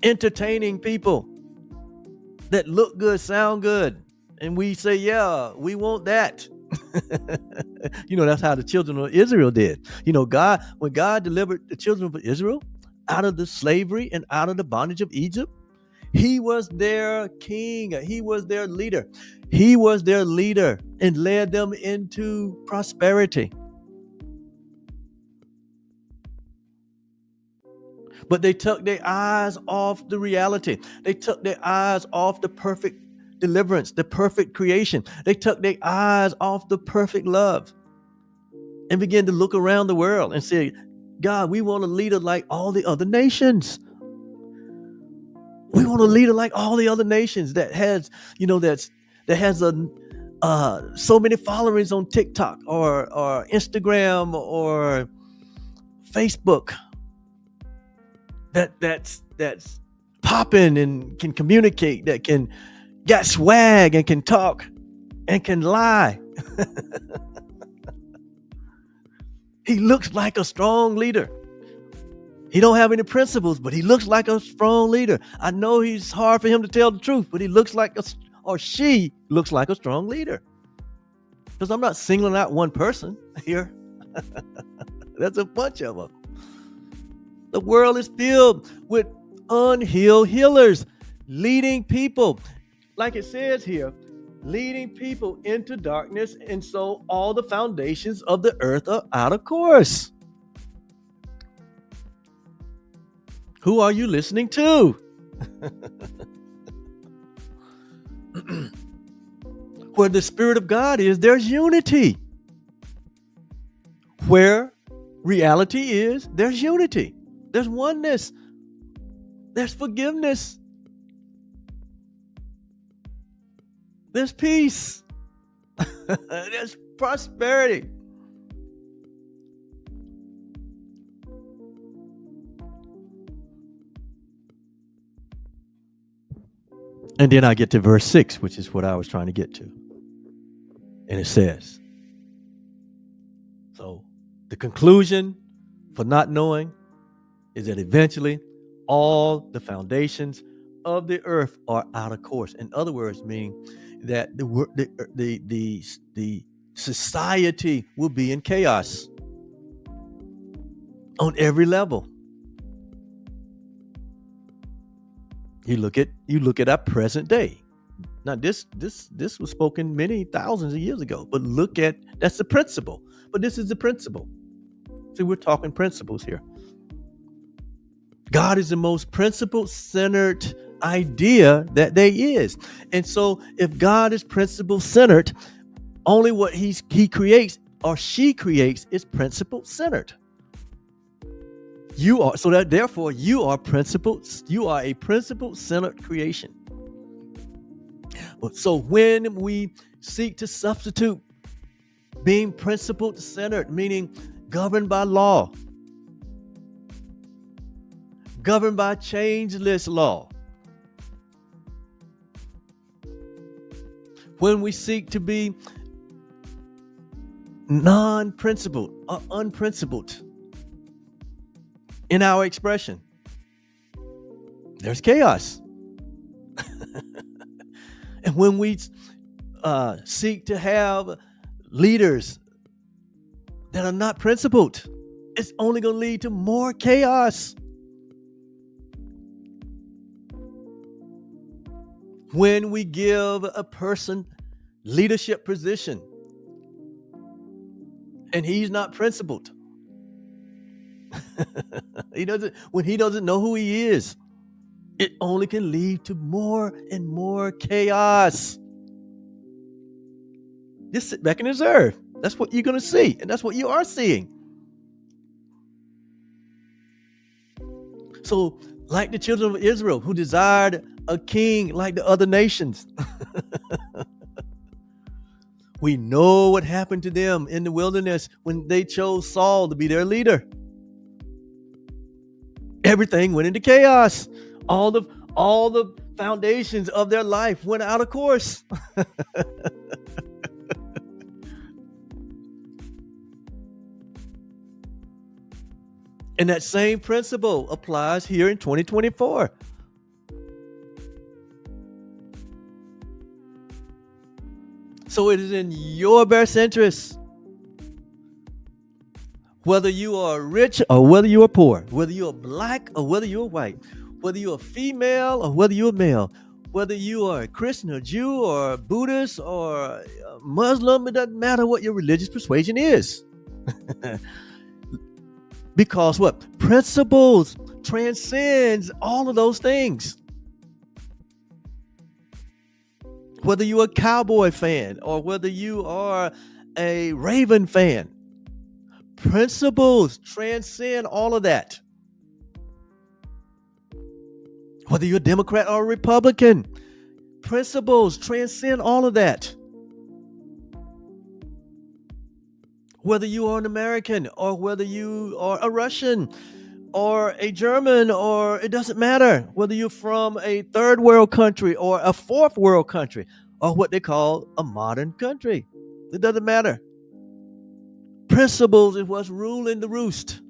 entertaining people that look good, sound good. And we say, yeah, we want that. That's how the children of Israel did. When God delivered the children of Israel out of the slavery and out of the bondage of Egypt, he was their king. He was their leader. He was their leader and led them into prosperity. But they took their eyes off the reality. They took their eyes off the perfect deliverance, the perfect creation. They took their eyes off the perfect love and began to look around the world and say, God, we want a leader like all the other nations. We want a leader like all the other nations that has, that has so many followers on TikTok or Instagram or Facebook. That's popping and can communicate, that can got swag and can talk and can lie. He looks like a strong leader. He don't have any principles, but he looks like a strong leader. I know he's hard for him to tell the truth, but he looks like she looks like a strong leader. Because I'm not singling out one person here. There's a bunch of them. The world is filled with unhealed healers, leading people, like it says here, leading people into darkness, and so all the foundations of the earth are out of course. Who are you listening to? Where the Spirit of God is, there's unity. Where reality is, there's unity. There's oneness. There's forgiveness. There's peace. There's prosperity. And then I get to verse 6, which is what I was trying to get to. And it says, so the conclusion for not knowing is that eventually all the foundations of the earth are out of course. In other words, meaning that the society will be in chaos on every level. You look at our present day. Now this was spoken many thousands of years ago, but that's the principle. But this is the principle. See, we're talking principles here. God is the most principle-centered idea that there is. And so if God is principle-centered, only what he creates or she creates is principle-centered. You are a principle-centered creation. So when we seek to substitute being principle-centered, meaning governed by law, governed by changeless law, when we seek to be non-principled or unprincipled in our expression, there's chaos. And when we seek to have leaders that are not principled, it's only going to lead to more chaos. When we give a person leadership position and he's not principled, when he doesn't know who he is, it only can lead to more and more chaos. Just sit back and observe. That's what you're going to see, and that's what you are seeing. So, like the children of Israel who desired a king like the other nations, we know what happened to them in the wilderness when they chose Saul to be their leader. Everything went into chaos. All the foundations of their life went out of course. And that same principle applies here in 2024. So it is in your best interest, whether you are rich or whether you are poor, whether you are black or whether you are white, whether you are female or whether you are male, whether you are a Christian or Jew or Buddhist or Muslim, it doesn't matter what your religious persuasion is. Because what? Principles transcends all of those things. Whether you're a Cowboy fan or whether you are a Raven fan, principles transcend all of that. Whether you're a Democrat or a Republican, principles transcend all of that. Whether you are an American or whether you are a Russian or a German, or it doesn't matter whether you're from a third world country or a fourth world country or what they call a modern country. It doesn't matter. Principles is what's ruling the roost.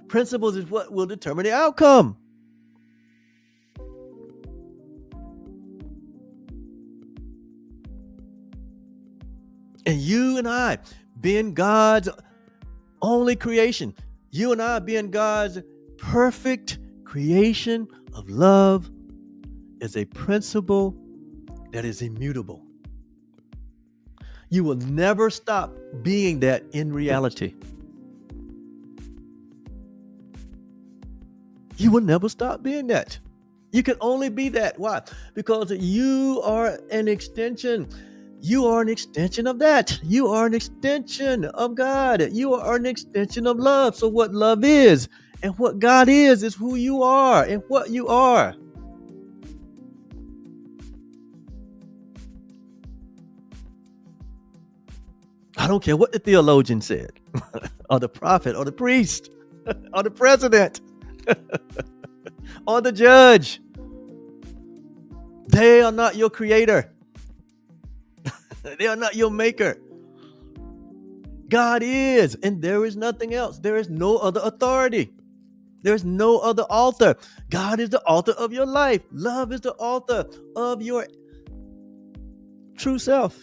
Principles is what will determine the outcome. And you and I, being God's only creation, you and I being God's perfect creation of love, is a principle that is immutable. You will never stop being that in reality. You will never stop being that. You can only be that. Why? Because you are an extension. You are an extension of that. You are an extension of God. You are an extension of love. So what love is and what God is who you are and what you are. I don't care what the theologian said, or the prophet, or the priest, or the president, or the judge. They are not your creator. They are not your maker. God is, and there is nothing else. There is no other authority. There's no other author. God is the author of your life. Love is the author of your true self.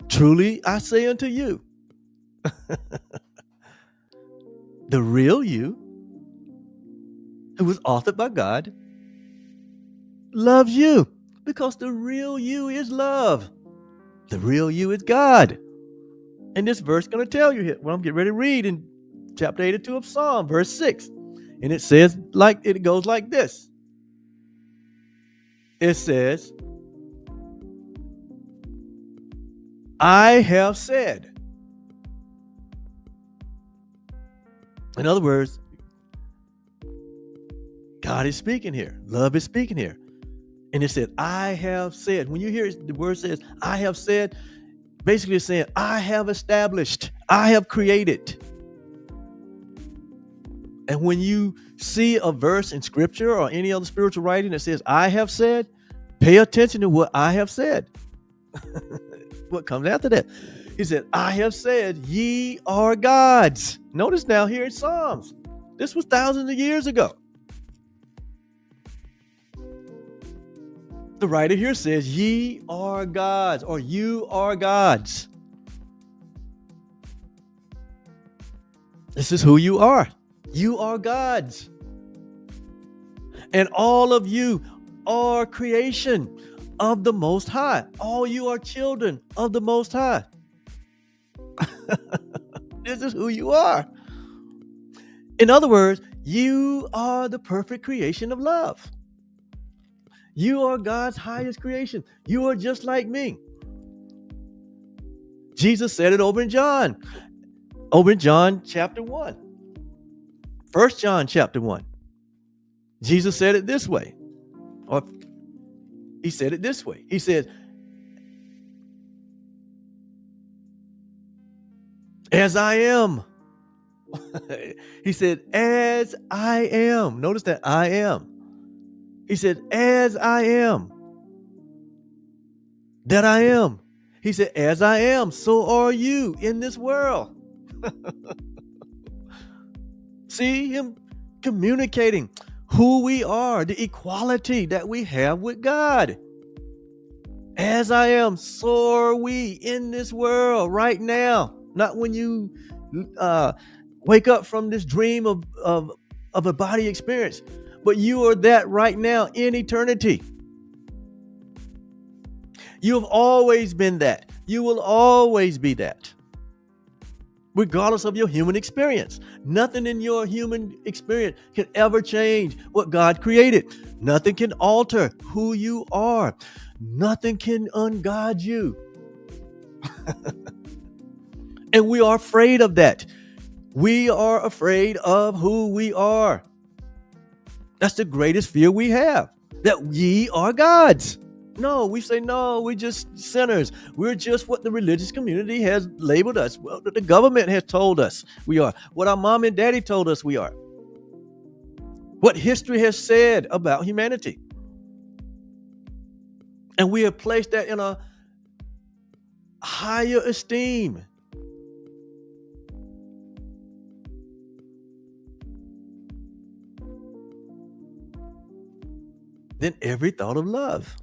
Truly, I say unto you, the real you, who was authored by God, loves you, because the real you is love. The real you is God. And this verse is going to tell you here. Well, I'm getting ready to read in chapter 82 of Psalm, verse 6. And it says, it goes like this. It says, I have said. In other words, God is speaking here. Love is speaking here. And it said, I have said. When you hear the word says, I have said, basically it's saying, I have established, I have created. And when you see a verse in scripture or any other spiritual writing that says, I have said, pay attention to what I have said. What comes after that? He said, I have said, ye are gods. Notice now here in Psalms, this was thousands of years ago. The writer here says, ye are gods, or you are gods. This is who you are. You are gods. And all of you are creation of the Most High. All you are children of the Most High. This is who you are. In other words, you are the perfect creation of love. You are God's highest creation. You are just like me. Jesus said it over in John chapter 1. 1 John chapter 1. Jesus said it this way. Or he said it this way. He said, as I am. He said, as I am. Notice that I am. He said, as I am, that I am. He said, as I am, so are you in this world. See him communicating who we are, the equality that we have with God. As I am, so are we in this world right now. Not when you wake up from this dream of a body experience, but you are that right now in eternity. You have always been that. You will always be that, regardless of your human experience. Nothing in your human experience can ever change what God created. Nothing can alter who you are. Nothing can ungod you. And we are afraid of that. We are afraid of who we are. That's the greatest fear we have, that ye are gods. No, we say, no, we're just sinners. We're just what the religious community has labeled us, what the government has told us we are, what our mom and daddy told us we are, what history has said about humanity. And we have placed that in a higher esteem than every thought of love,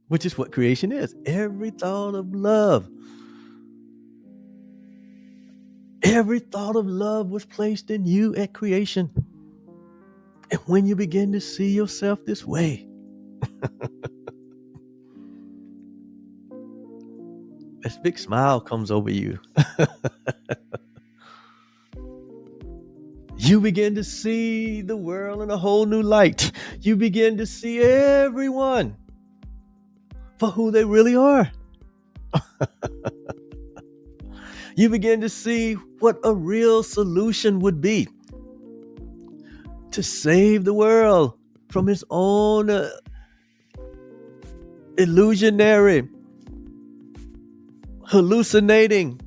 which is what creation is. Every thought of love. Every thought of love was placed in you at creation. And when you begin to see yourself this way, this big smile comes over you. You begin to see the world in a whole new light. You begin to see everyone for who they really are. You begin to see what a real solution would be to save the world from its own illusionary, hallucinating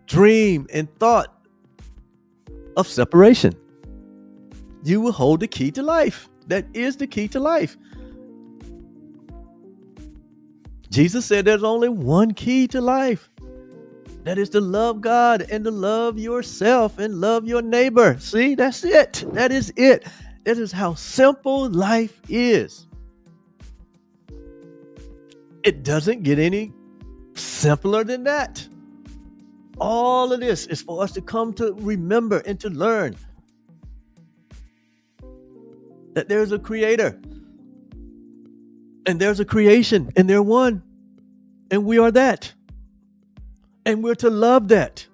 dream and thought of separation. You will hold the key to life. That is the key to life. Jesus said there's only one key to life. That is to love God and to love yourself and love your neighbor. See, that's it. That is it. That is how simple life is. It doesn't get any simpler than that. All of this is for us to come to remember and to learn that there's a creator and there's a creation and they're one, and we are that, and we're to love that,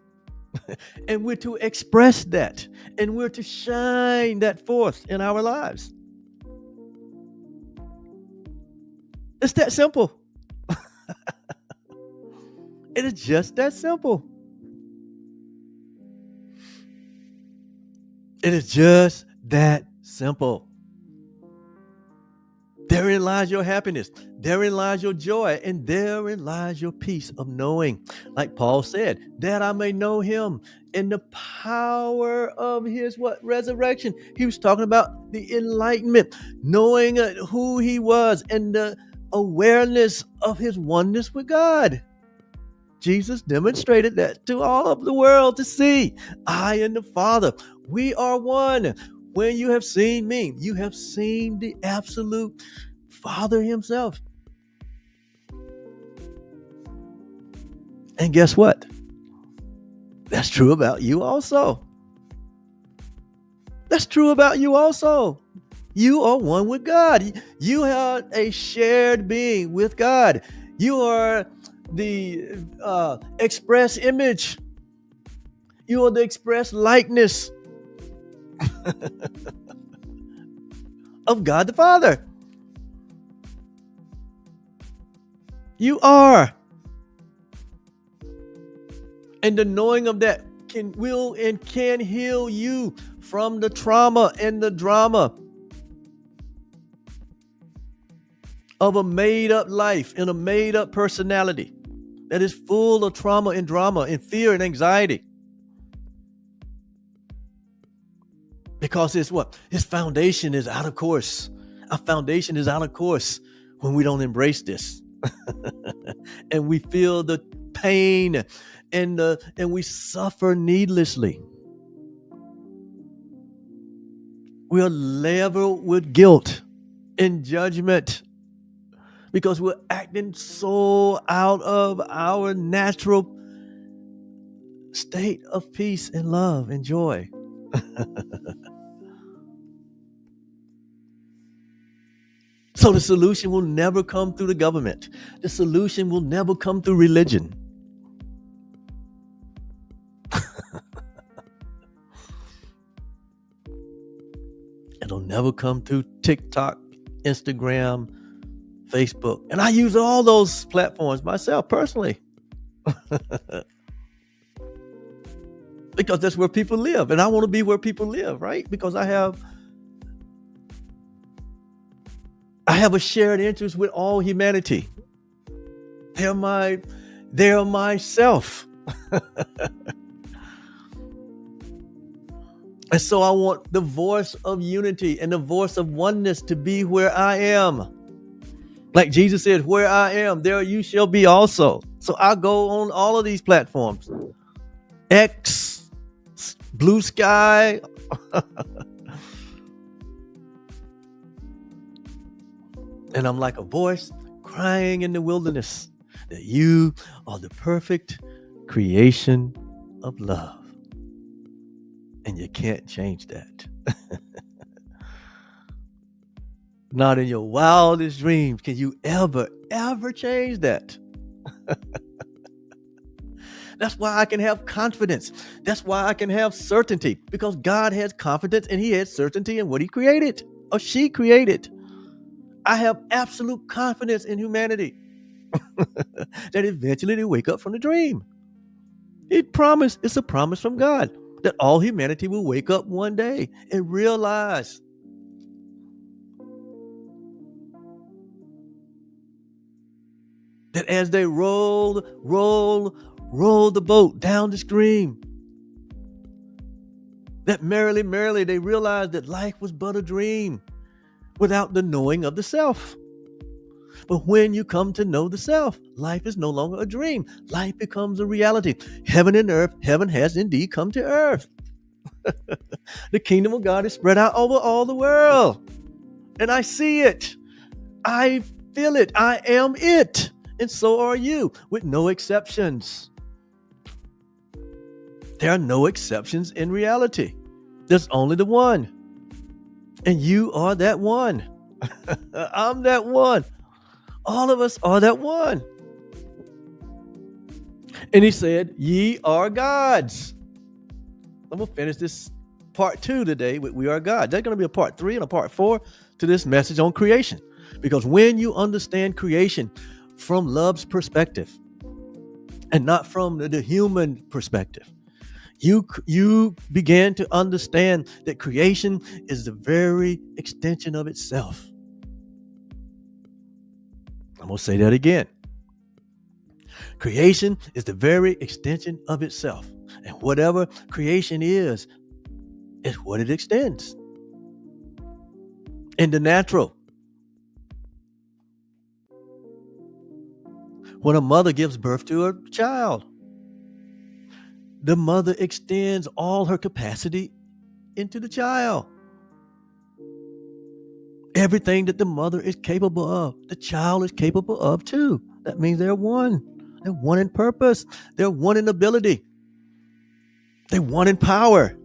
and we're to express that, and we're to shine that forth in our lives. It's that simple. It is just that simple. It is just that simple. Therein lies your happiness. Therein lies your joy. And therein lies your peace of knowing. Like Paul said, that I may know him in the power of his resurrection. He was talking about the enlightenment, knowing who he was and the awareness of his oneness with God. Jesus demonstrated that to all of the world to see. I and the Father, we are one. When you have seen me, you have seen the absolute Father himself. And guess what? That's true about you also. That's true about you also. You are one with God. You are a shared being with God. You are the express image. You are the express likeness of God the Father. You are. And the knowing of that will and can heal you from the trauma and the drama of a made-up life and a made-up personality that is full of trauma and drama and fear and anxiety. Because it's what? His foundation is out of course. Our foundation is out of course when we don't embrace this. And we feel the pain and we suffer needlessly. We are leveled with guilt and judgment because we're acting so out of our natural state of peace and love and joy. So the solution will never come through the government. The solution will never come through religion. It'll never come through TikTok, Instagram, Facebook. And I use all those platforms myself personally. Because that's where people live. And I want to be where people live, right? Because I have a shared interest with all humanity. They're myself. And so I want the voice of unity and the voice of oneness to be where I am. Like Jesus said, where I am, there you shall be also. So I go on all of these platforms. X, Blue Sky. And I'm like a voice crying in the wilderness that you are the perfect creation of love. And you can't change that. Not in your wildest dreams can you ever change that. That's why I can have confidence. That's why I can have certainty, because God has confidence and he has certainty in what he created or she created. I have absolute confidence in humanity that eventually they wake up from the dream. It's a promise from God that all humanity will wake up one day and realize that as they roll the boat down the stream, that merrily they realized that life was but a dream without the knowing of the self. But when you come to know the self, life is no longer a dream. Life becomes a reality. Heaven and earth, heaven has indeed come to earth. The kingdom of God is spread out over all the world. And I see it. I feel it. I am it. And so are you, with no exceptions. There are no exceptions in reality. There's only the one. And you are that one. I'm that one. All of us are that one. And he said, ye are gods. I'm going to finish this part 2 today with we are God. There's going to be a part 3 and a part 4 to this message on creation. Because when you understand creation from love's perspective and not from the human perspective, you begin to understand that creation is the very extension of itself. I'm going to say that again. Creation is the very extension of itself. And whatever creation is what it extends. In the natural, when a mother gives birth to a child, the mother extends all her capacity into the child. Everything that the mother is capable of, the child is capable of too. That means they're one. They're one in purpose. They're one in ability. They're one in power.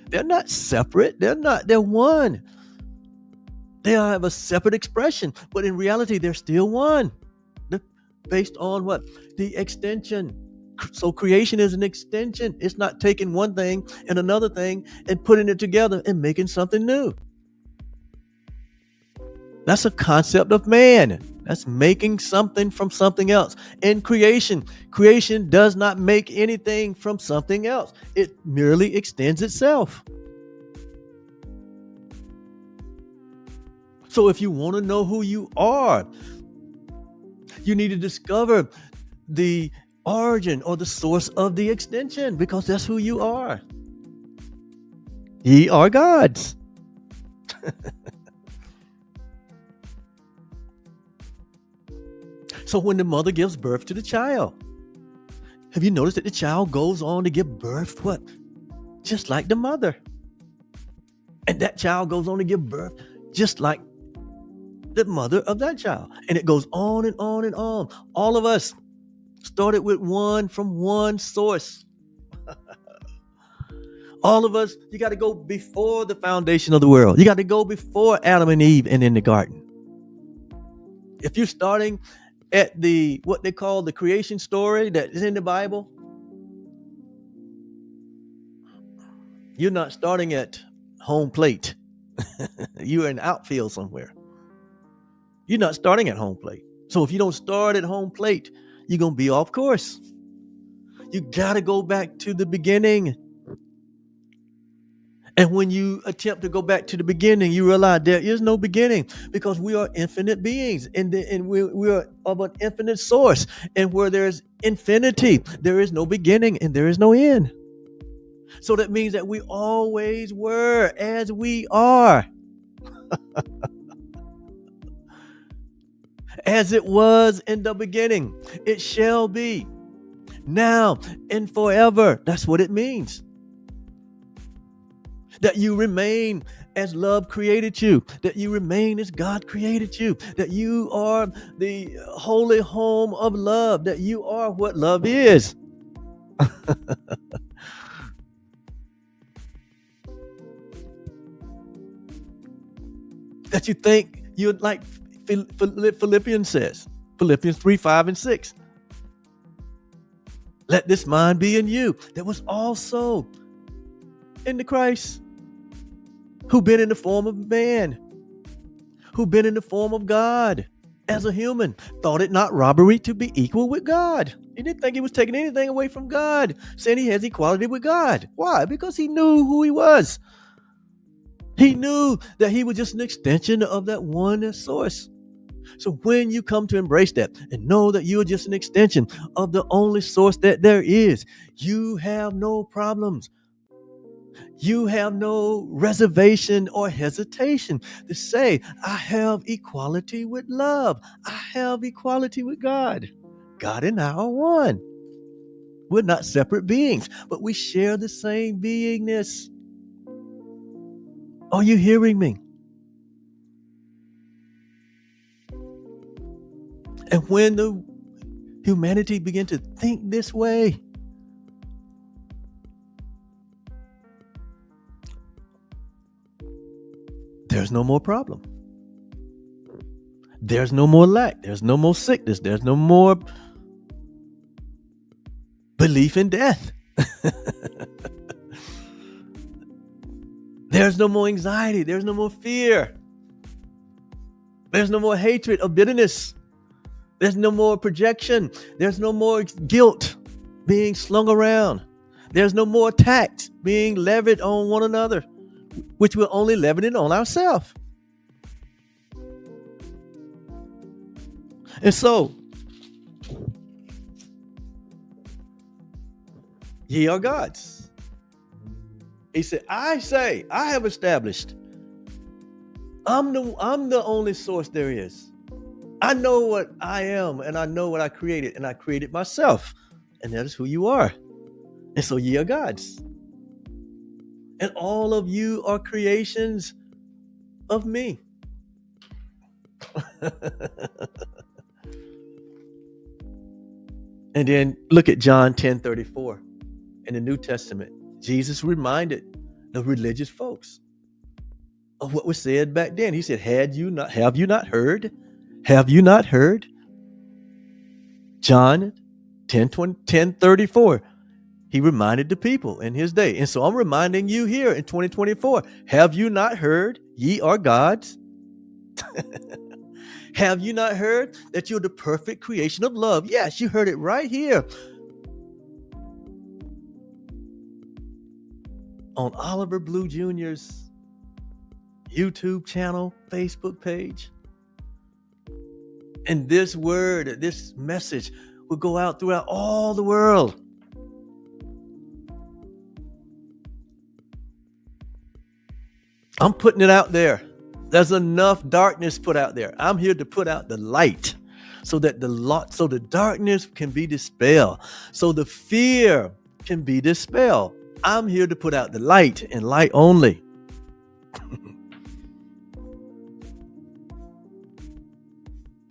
They're not separate. They're one. They have a separate expression, but in reality, they're still one. They're based on what? The extension. So creation is an extension. It's not taking one thing and another thing and putting it together and making something new. That's a concept of man. That's making something from something else. In creation does not make anything from something else. It merely extends itself. So if you want to know who you are, you need to discover the origin or the source of the extension, because that's who you are. Ye are gods. So when the mother gives birth to the child, have you noticed that the child goes on to give birth what? Just like the mother. And that child goes on to give birth just like the mother of that child. And it goes on and on and on. All of us started with from one source. All of us, you got to go before the foundation of the world. You got to go before Adam and Eve and in the garden. If you're starting at what they call the creation story that is in the Bible, you're not starting at home plate. You're in the outfield somewhere. You're not starting at home plate. So if you don't start at home plate, you're going to be off course. You got to go back to the beginning. And when you attempt to go back to the beginning, you realize there is no beginning, because we are infinite beings, and we are of an infinite source. And where there's infinity, there is no beginning and there is no end. So that means that we always were as we are. As it was in the beginning, it shall be now and forever. That's what it means. That you remain as love created you, that you remain as God created you, that you are the holy home of love, that you are what love is. That you think you're like Philippians says, Philippians 3, 5, and 6. Let this mind be in you that was also in the Christ, who been in the form of man, who been in the form of God as a human, thought it not robbery to be equal with God. He didn't think he was taking anything away from God, saying he has equality with God. Why? Because he knew who he was. He knew that he was just an extension of that one source. So when you come to embrace that and know that you're just an extension of the only source that there is, you have no problems. You have no reservation or hesitation to say, I have equality with love. I have equality with God. God and I are one. We're not separate beings, but we share the same beingness. Are you hearing me? And when the humanity began to think this way, there's no more problem. There's no more lack. There's no more sickness. There's no more belief in death. There's no more anxiety. There's no more fear. There's no more hatred or bitterness. There's no more projection. There's no more guilt being slung around. There's no more attacks being levied on one another, which we're only levying on ourselves. And so, ye are gods. He said, I have established. I'm the only source there is. I know what I am, and I know what I created, and I created myself. And that is who you are. And so ye are gods. And all of you are creations of me. And then look at John 10:34 in the New Testament. Jesus reminded the religious folks of what was said back then. He said, have you not heard? Have you not heard? John 10:34. He reminded the people in his day. And so I'm reminding you here in 2024, have you not heard? Ye are gods. Have you not heard that you're the perfect creation of love? Yes, you heard it right here on Oliver Blue Jr.'s YouTube channel, Facebook page. And this word, this message will go out throughout all the world. I'm putting it out there. There's enough darkness put out there. I'm here to put out the light so that the darkness can be dispelled, so the fear can be dispelled. I'm here to put out the light and light only.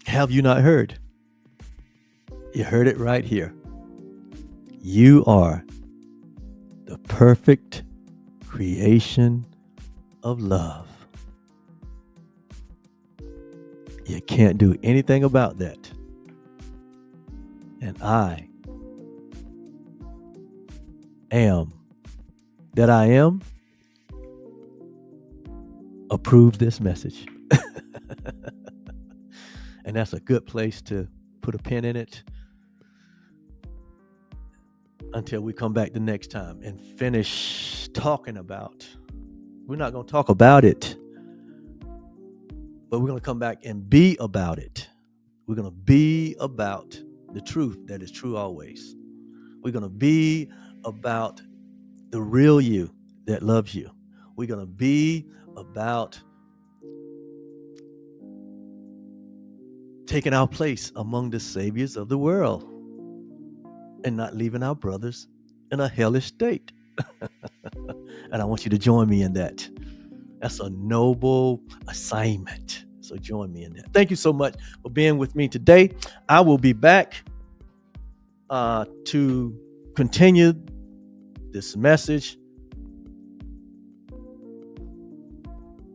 Have you not heard? You heard it right here. You are the perfect creation of love. You can't do anything about that. And I am that I am approves this message. And that's a good place to put a pin in it until we come back the next time and finish talking about. We're not going to talk about it, but we're going to come back and be about it. We're going to be about the truth that is true always. We're going to be about the real you that loves you. We're going to be about taking our place among the saviors of the world and not leaving our brothers in a hellish state. And I want you to join me in that. That's a noble assignment. So join me in that. Thank you so much for being with me today. I will be back to continue this message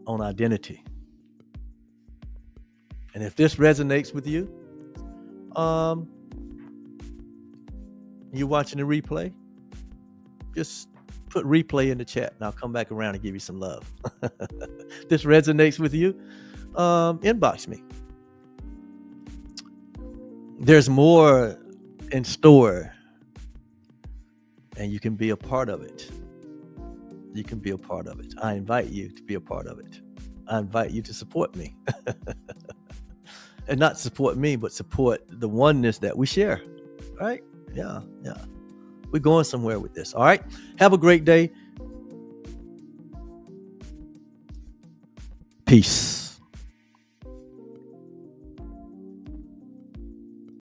on identity. And if this resonates with you, you're watching the replay, just put replay in the chat and I'll come back around and give you some love. If this resonates with you, inbox me. There's more in store and you can be a part of it. You can be a part of it. I invite you to be a part of it. I invite you to support me. And not support me, but support the oneness that we share. Right? Yeah. We're going somewhere with this. All right. Have a great day. Peace.